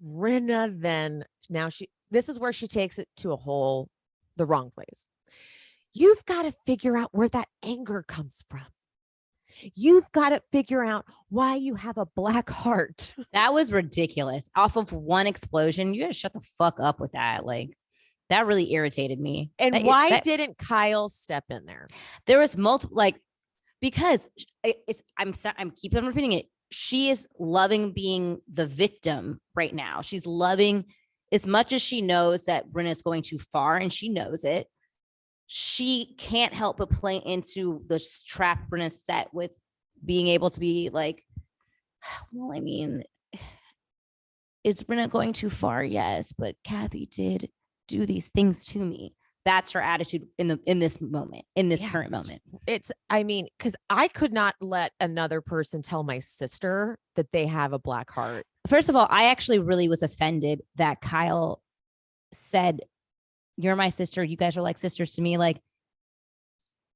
Rinna then, this is where she takes it to the wrong place. You've got to figure out where that anger comes from. You've got to figure out why you have a black heart. That was ridiculous. Off of one explosion, you gotta shut the fuck up with that. Like, that really irritated me. And why didn't Kyle step in there? There was multiple, like, because I'm keeping repeating it. She is loving being the victim right now. She's loving, as much as she knows that Rinna is going too far, and she knows it. She can't help but play into the trap Rinna set with being able to be like, well, I mean, is Rinna going too far? Yes, but Kathy did do these things to me. That's her attitude in this moment, in this current moment. Because I could not let another person tell my sister that they have a black heart. First of all, I actually really was offended that Kyle said, "You're my sister. You guys are like sisters to me." Like,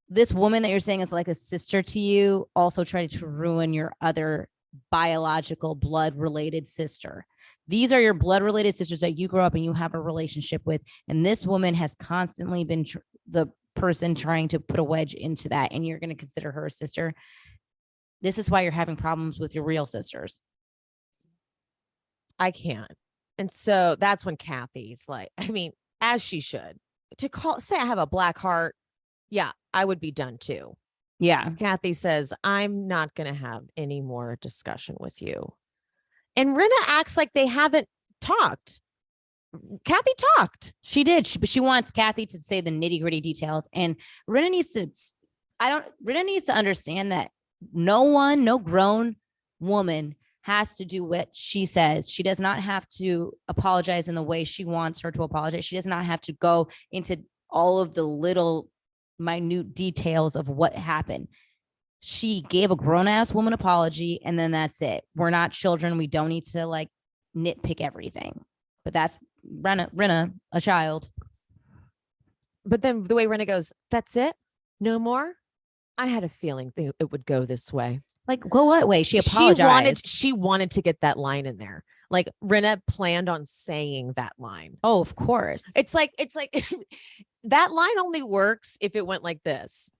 this woman that you're saying is like a sister to you also tried to ruin your other biological blood related sister. These are your blood related sisters that you grow up and you have a relationship with. And this woman has constantly been the person trying to put a wedge into that. And you're going to consider her a sister. This is why you're having problems with your real sisters. I can't. And so that's when Kathy's like, as she should, say I have a black heart. Yeah, I would be done too. Yeah. Kathy says, I'm not going to have any more discussion with you. And Rinna acts like they haven't talked. Kathy talked. She did, but she wants Kathy to say the nitty gritty details. And Rinna needs to understand that no grown woman has to do what she says. She does not have to apologize in the way she wants her to apologize. She does not have to go into all of the little minute details of what happened. She gave a grown-ass woman apology, and then that's it. We're not children. We don't need to like nitpick everything. But that's Rinna, a child. But then the way Rinna goes, that's it? No more? I had a feeling it would go this way. Like, go what way? She apologized. She wanted to get that line in there. Like, Rinna planned on saying that line. Oh, of course. It's like that line only works if it went like this.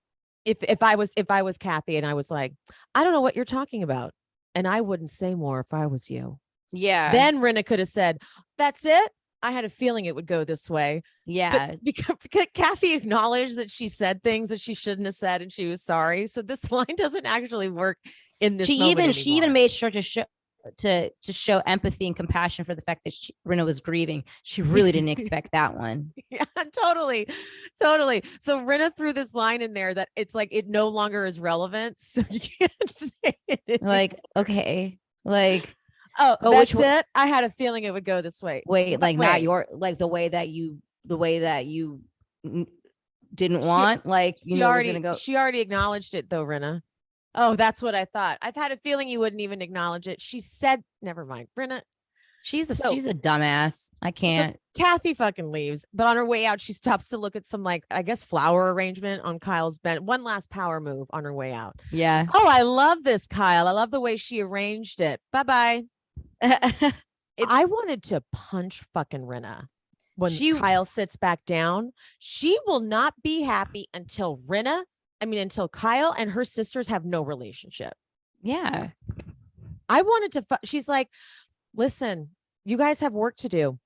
If I was Kathy and I was like, I don't know what you're talking about, and I wouldn't say more if I was you. Yeah. Then Rinna could have said, that's it. I had a feeling it would go this way. Yeah. But because Kathy acknowledged that she said things that she shouldn't have said, and she was sorry. So this line doesn't actually work in this. She even made sure to show empathy and compassion for the fact that Rinna was grieving. She really didn't expect that one. Yeah, totally. So Rinna threw this line in there that it's like it no longer is relevant. So you can't say it. Like, okay, like, oh, that's it. I had a feeling it would go this way. Wait, like, not your, like, the way that you didn't want. Like, you know, already, she already acknowledged it though, Rinna. Oh, that's what I thought. I've had a feeling you wouldn't even acknowledge it. She said, never mind. Rinna, She's So- a dumbass. I can't. So Kathy fucking leaves, but on her way out, she stops to look at some, like, I guess, flower arrangement on Kyle's bed. One last power move on her way out. Yeah. Oh, I love this, Kyle. I love the way she arranged it. Bye-bye. I wanted to punch fucking Rinna when Kyle sits back down. She will not be happy until until Kyle and her sisters have no relationship. Yeah. I wanted to, she's like, listen, you guys have work to do.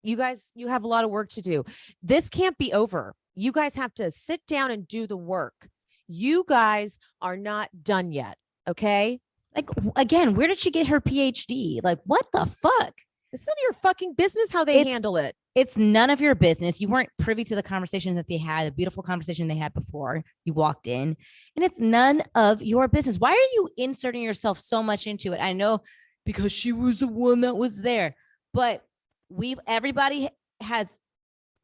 You have a lot of work to do. This can't be over. You guys have to sit down and do the work. You guys are not done yet. Okay. Like, again, where did she get her PhD? Like, what the fuck? It's none of your fucking business how they handle it. It's none of your business. You weren't privy to the conversation that they had, the beautiful conversation they had before you walked in. And it's none of your business. Why are you inserting yourself so much into it? I know because she was the one that was there, but everybody has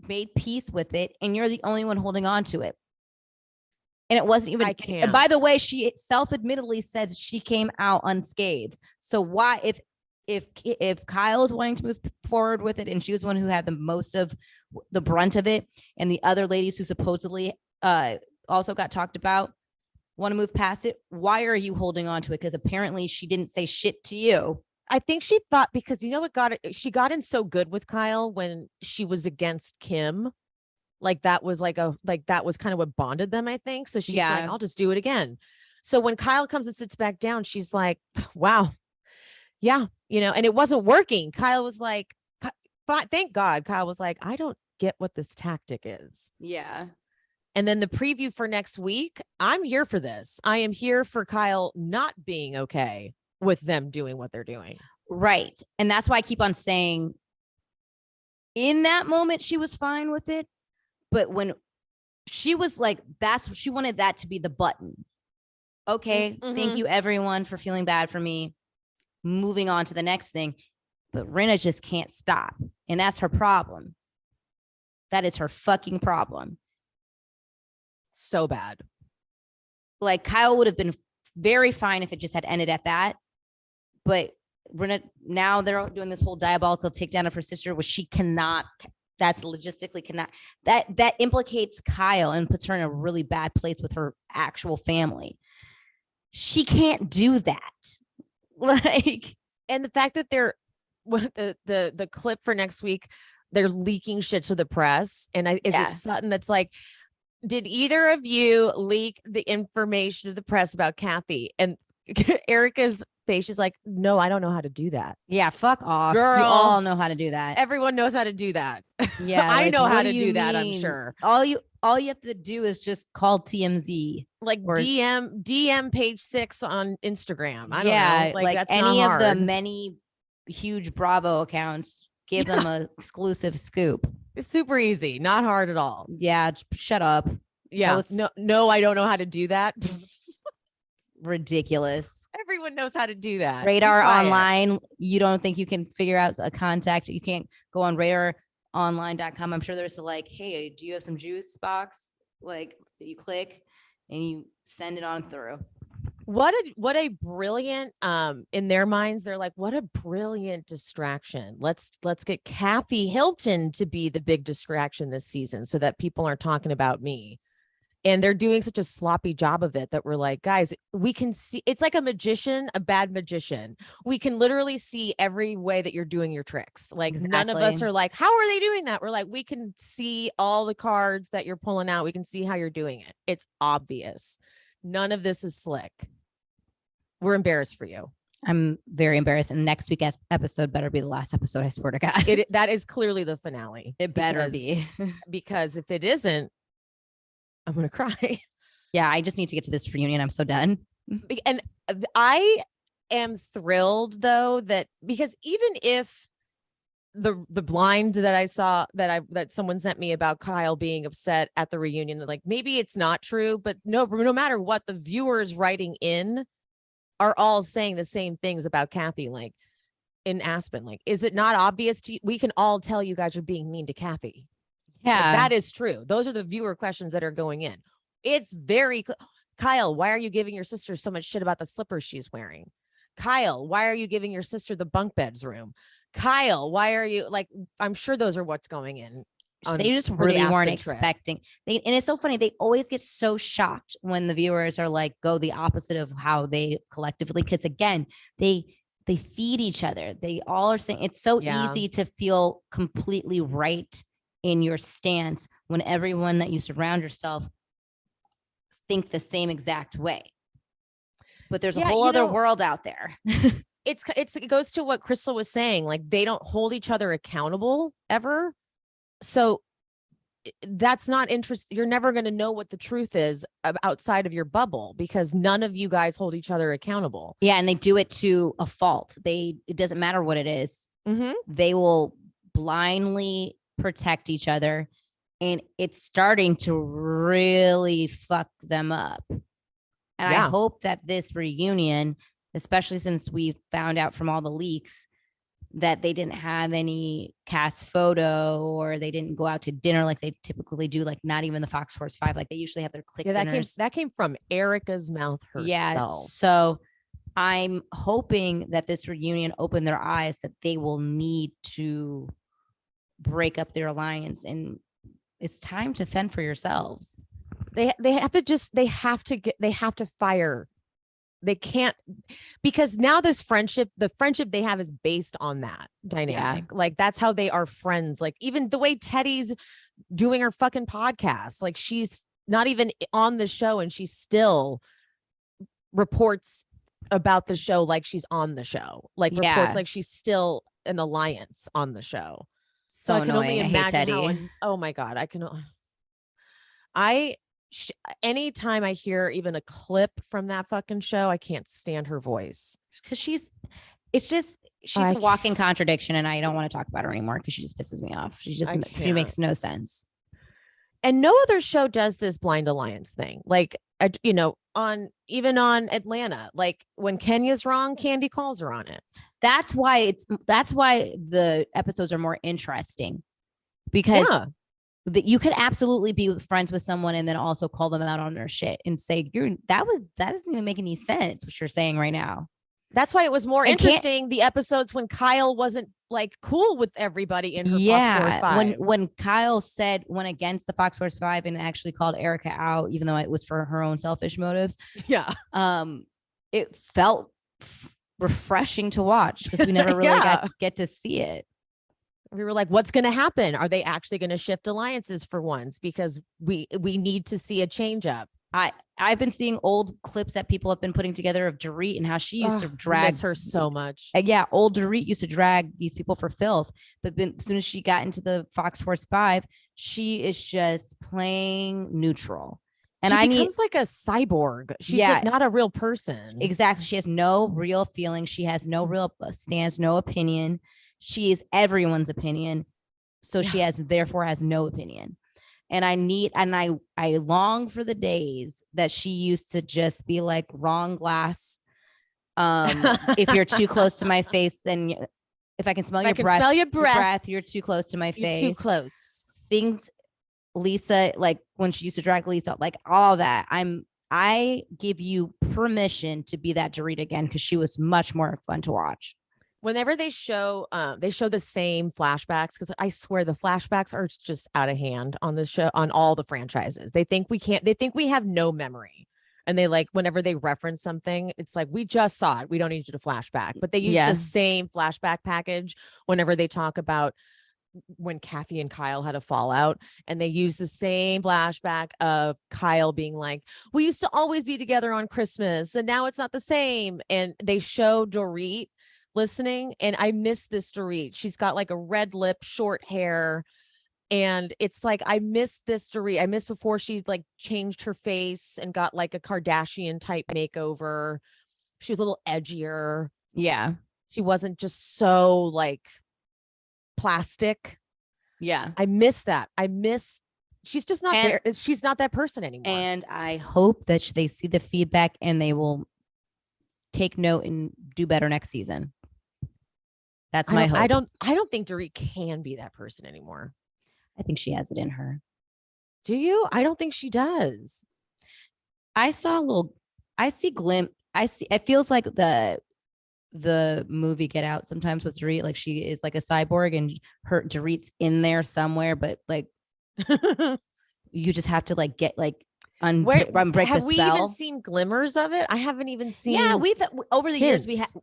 made peace with it, and you're the only one holding on to it. And it wasn't even. And by the way, she self-admittedly says she came out unscathed. So why, if Kyle is wanting to move forward with it, and she was the one who had the most of the brunt of it, and the other ladies who supposedly also got talked about want to move past it, why are you holding on to it? Because apparently she didn't say shit to you. I think she thought, because she got in so good with Kyle when she was against Kim. Like that was that was kind of what bonded them, I think. So she's like, I'll just do it again. So when Kyle comes and sits back down, she's like, wow. Yeah. And it wasn't working. Kyle was like, thank God. Kyle was like, I don't get what this tactic is. Yeah. And then the preview for next week, I'm here for this. I am here for Kyle not being okay with them doing what they're doing. Right. And that's why I keep on saying in that moment, she was fine with it. But when she was like, she wanted that to be the button. Okay. Mm-hmm. Thank you everyone for feeling bad for me. Moving on to the next thing. But Rinna just can't stop. And that's her problem. That is her fucking problem. So bad. Like Kyle would have been very fine if it just had ended at that. But Rinna, now they're doing this whole diabolical takedown of her sister, which she cannot. That's logistically cannot. That implicates Kyle and puts her in a really bad place with her actual family. She can't do that. Like, and the fact that they're the clip for next week, they're leaking shit to the press. And is it Sutton that's like, did either of you leak the information to the press about Kathy? And Erika's face is like, no, I don't know how to do that. Yeah, fuck off. Girl, you all know how to do that. Everyone knows how to do that. Yeah, I know how to do that, I'm sure. All you have to do is just call TMZ. Like DM page 6 on Instagram. I don't know. Like that's any not of hard. the many huge Bravo accounts, give them an exclusive scoop. It's super easy, not hard at all. Yeah, shut up. Yeah, no, I don't know how to do that. Ridiculous. Everyone knows how to do that. Radar Online. You don't think you can figure out a contact? You can't go on radaronline.com. I'm sure there's a like, hey, do you have some juice box? Like that you click and you send it on through. What a brilliant, in their minds, they're like, what a brilliant distraction. Let's get Kathy Hilton to be the big distraction this season so that people aren't talking about me. And they're doing such a sloppy job of it that we're like, guys, we can see, it's like a magician, a bad magician. We can literally see every way that you're doing your tricks. Like None of us are like, how are they doing that? We're like, we can see all the cards that you're pulling out. We can see how you're doing it. It's obvious. None of this is slick. We're embarrassed for you. I'm very embarrassed. And next week's episode better be the last episode. I swear to God. That is clearly the finale. It better be. Because if it isn't, I'm going to cry. Yeah, I just need to get to this reunion. I'm so done. And I am thrilled, though, that because even if the blind that I saw that someone sent me about Kyle being upset at the reunion, like maybe it's not true, but no matter what, the viewers writing in are all saying the same things about Kathy, like in Aspen. Like, is it not obvious to you? We can all tell you guys are being mean to Kathy. Yeah, like, that is true. Those are the viewer questions that are going in. It's very Kyle, why are you giving your sister so much shit about the slippers she's wearing? Kyle, why are you giving your sister the bunk beds room? Kyle, why are you like, I'm sure those are what's going in. They just really weren't expecting. And it's so funny. They always get so shocked when the viewers are like, go the opposite of how they collectively, because again, they feed each other. They all are saying it's so easy to feel completely right in your stance when everyone that you surround yourself think the same exact way. But there's a whole other world out there. It goes to what Crystal was saying. Like, they don't hold each other accountable ever. So that's not interesting. You're never going to know what the truth is outside of your bubble, because none of you guys hold each other accountable. Yeah. And they do it to a fault. It doesn't matter what it is. Mm-hmm. They will blindly protect each other. And it's starting to really fuck them up. And I hope that this reunion, especially since we found out from all the leaks that they didn't have any cast photo, or they didn't go out to dinner like they typically do, like not even the Fox Force 5, like they usually have their click dinners. That came from Erika's mouth herself. Yeah, so I'm hoping that this reunion opened their eyes that they will need to break up their alliance, and it's time to fend for yourselves. They have to fire. They can't, because now this friendship, the friendship they have is based on that dynamic. Yeah. Like, that's how they are friends. Like, even the way Teddy's doing her fucking podcast, like, she's not even on the show and she still reports about the show like she's on the show, like reports like she's still an alliance on the show. So I can only imagine how, oh my God, anytime I hear even a clip from that fucking show, I can't stand her voice, because she's a walking contradiction, and I don't want to talk about her anymore because she just pisses me off. She makes no sense. And no other show does this blind alliance thing. Like, on Atlanta, like when Kenya's wrong, Candy calls her on it. That's why the episodes are more interesting, because that you could absolutely be friends with someone and then also call them out on their shit and say, that doesn't even make any sense what you're saying right now. That's why it was more interesting, the episodes when Kyle wasn't like cool with everybody in her Fox Force 5. When Kyle went against the Fox Force 5 and actually called Erika out, even though it was for her own selfish motives. Yeah. It felt refreshing to watch, because we never really get to see it. We were like, what's going to happen? Are they actually going to shift alliances for once? Because we need to see a change up. I've been seeing old clips that people have been putting together of Dorit and how she used to drag her so much. Old Dorit used to drag these people for filth. But then as soon as she got into the Fox Force 5, she is just playing neutral. And she becomes like a cyborg. She's like not a real person. Exactly. She has no real feelings. She has no real stance, no opinion. She is everyone's opinion. So she therefore has no opinion. And I long for the days that she used to just be like, wrong glass. If you're too close to my face, then if I can smell your breath, you're too close to my face. You're too close. Things, Lisa, like when she used to drag Lisa, like all that. I give you permission to be that Dorit again, because she was much more fun to watch. Whenever they show the same flashbacks, because I swear the flashbacks are just out of hand on the show, on all the franchises. They think we have no memory. And they whenever they reference something, it's like, we just saw it. We don't need you to flashback. But they use the same flashback package whenever they talk about when Kathy and Kyle had a fallout, and they use the same flashback of Kyle being like, we used to always be together on Christmas and now it's not the same. And they show Dorit listening, and I miss this Dorit. She's got like a red lip, short hair, and it's like, I miss this Dorit. I miss before she like changed her face and got like a Kardashian type makeover. She was a little edgier. Yeah. She wasn't just so like plastic. Yeah. I miss that. She's just not there. She's not that person anymore. And I hope that they see the feedback and they will take note and do better next season. That's my hope. I don't think Dorit can be that person anymore. I think she has it in her. Do you? I don't think she does. It feels like the movie Get Out sometimes with Dorit. Like she is like a cyborg and her Dorit's in there somewhere, but like you just have to like get like break have the we spell. even seen glimmers of it? I haven't even seen. Yeah, we've over the years we hints.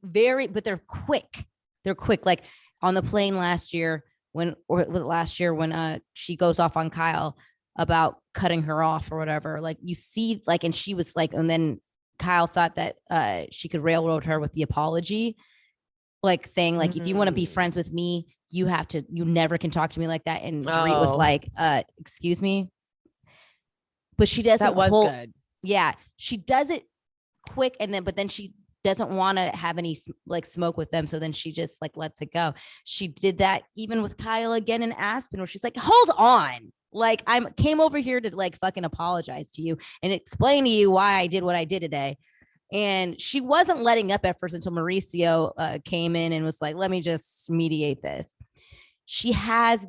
but they're quick. They're quick. Like on the plane last year when she goes off on Kyle about cutting her off or whatever. Like you see, like, and she was like, and then Kyle thought that she could railroad her with the apology, like saying like, if you want to be friends with me, you never can talk to me like that. And Dorit was like, excuse me. But she doesn't. That was good. Yeah, she does it quick, but then she doesn't want to have any like smoke with them, so then she just like lets it go. She did that even with Kyle again in Aspen, where she's like, "Hold on, like I came over here to like fucking apologize to you and explain to you why I did what I did today." And she wasn't letting up at first until Mauricio came in and was like, "Let me just mediate this." She has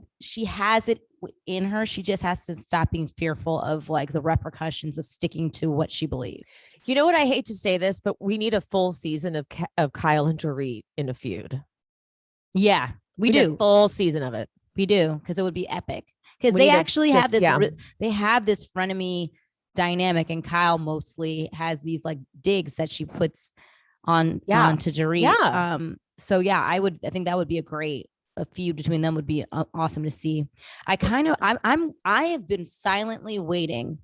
it in her. She just has to stop being fearful of like the repercussions of sticking to what she believes. You know what? I hate to say this, but we need a full season of Kyle and Dorit in a feud. Yeah, we do. A full season of it. We do, because it would be epic. Because they actually have this. Yeah. They have this frenemy dynamic, and Kyle mostly has these like digs that she puts on to Dorit. Yeah. So yeah, I think that would be a feud between them would be awesome to see. I have been silently waiting,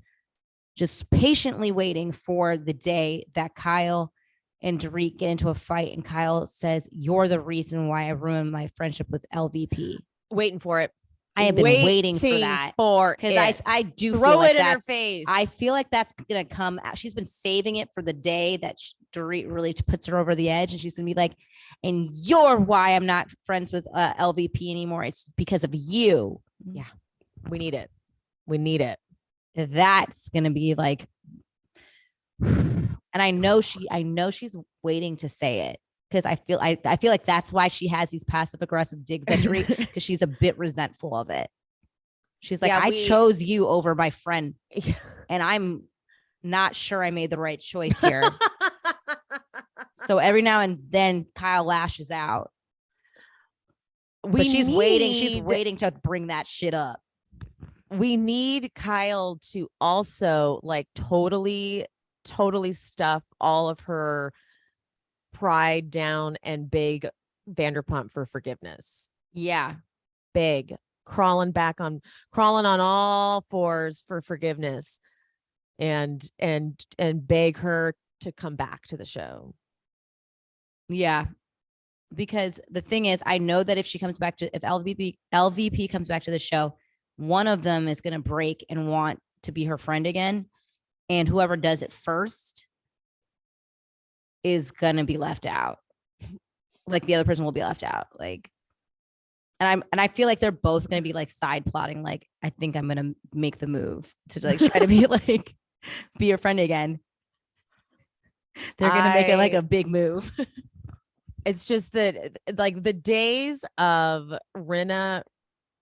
just patiently waiting for the day that Kyle and Dorit get into a fight and Kyle says, "You're the reason why I ruined my friendship with LVP." Waiting for it. I have been waiting for that because I do throw feel like it in her face. I feel like that's gonna come. She's been saving it for the day that Dorit really puts her over the edge, and she's gonna be like, "And you're why I'm not friends with LVP anymore. It's because of you." Yeah, we need it. We need it. That's gonna be like, and I know she's waiting to say it. Because I feel like that's why she has these passive aggressive digs at Dorit, because she's a bit resentful of it. She's like, I chose you over my friend, and I'm not sure I made the right choice here. So every now and then Kyle lashes out. But she's waiting to bring that shit up. We need Kyle to also like totally stuff all of her pride down and beg Vanderpump for forgiveness. Yeah. Big. Crawling on all fours for forgiveness and beg her to come back to the show. Yeah. Because the thing is, I know that if LVP comes back to the show, one of them is going to break and want to be her friend again. And whoever does it first is going to be left out. Like the other person will be left out. Like, and I feel like they're both going to be like side plotting. Like, I think I'm going to make the move to like try to be like, be your friend again. They're going to make it like a big move. It's just that like the days of Rinna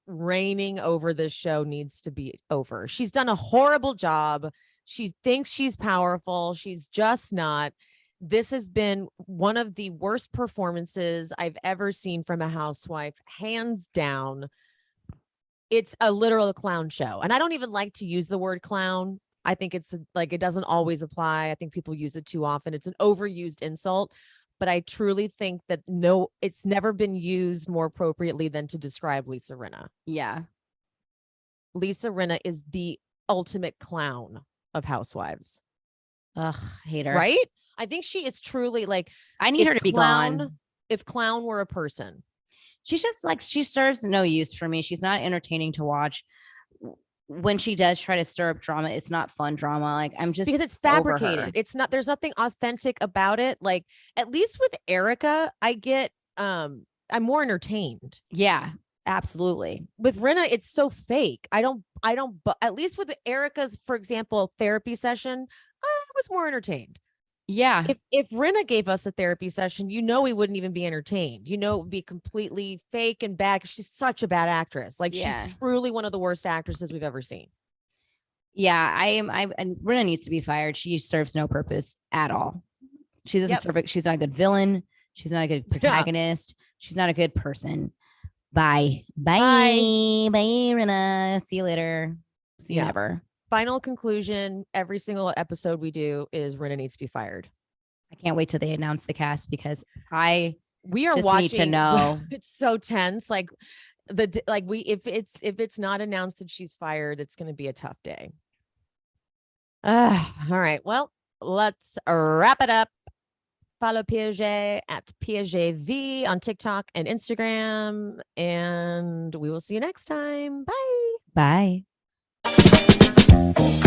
reigning over this show needs to be over. She's done a horrible job. She thinks she's powerful. She's just not. This has been one of the worst performances I've ever seen from a housewife, hands down. It's a literal clown show. And I don't even like to use the word clown. I think it's like, it doesn't always apply. I think people use it too often. It's an overused insult, but I truly think that it's never been used more appropriately than to describe Lisa Rinna. Yeah. Lisa Rinna is the ultimate clown of housewives. Ugh, hate her. Right? I think she is truly like, I need her to be gone. If clown were a person. She's just like, she serves no use for me. She's not entertaining to watch. When she does try to stir up drama, it's not fun drama. Like, I'm just, because it's fabricated. It's not, there's nothing authentic about it. Like, at least with Erika, I get, I'm more entertained. Yeah, absolutely. With Rinna, it's so fake. I don't, but at least with Erika's, for example, therapy session, I was more entertained. Yeah. If Rinna gave us a therapy session, we wouldn't even be entertained. It would be completely fake and bad. She's such a bad actress. Like, she's truly one of the worst actresses we've ever seen. Yeah, and Rinna needs to be fired. She serves no purpose at all. She doesn't serve it. She's not a good villain. She's not a good protagonist. She's not a good person. Bye. Bye. Bye, Rinna. See you later. See you never. Final conclusion. Every single episode we do is Rinna needs to be fired. I can't wait till they announce the cast because we are just watching need to know. It's so tense. Like if it's not announced that she's fired, it's going to be a tough day. All right. Well, let's wrap it up. Follow Piaget at PiagetV on TikTok and Instagram. And we will see you next time. Bye. Bye.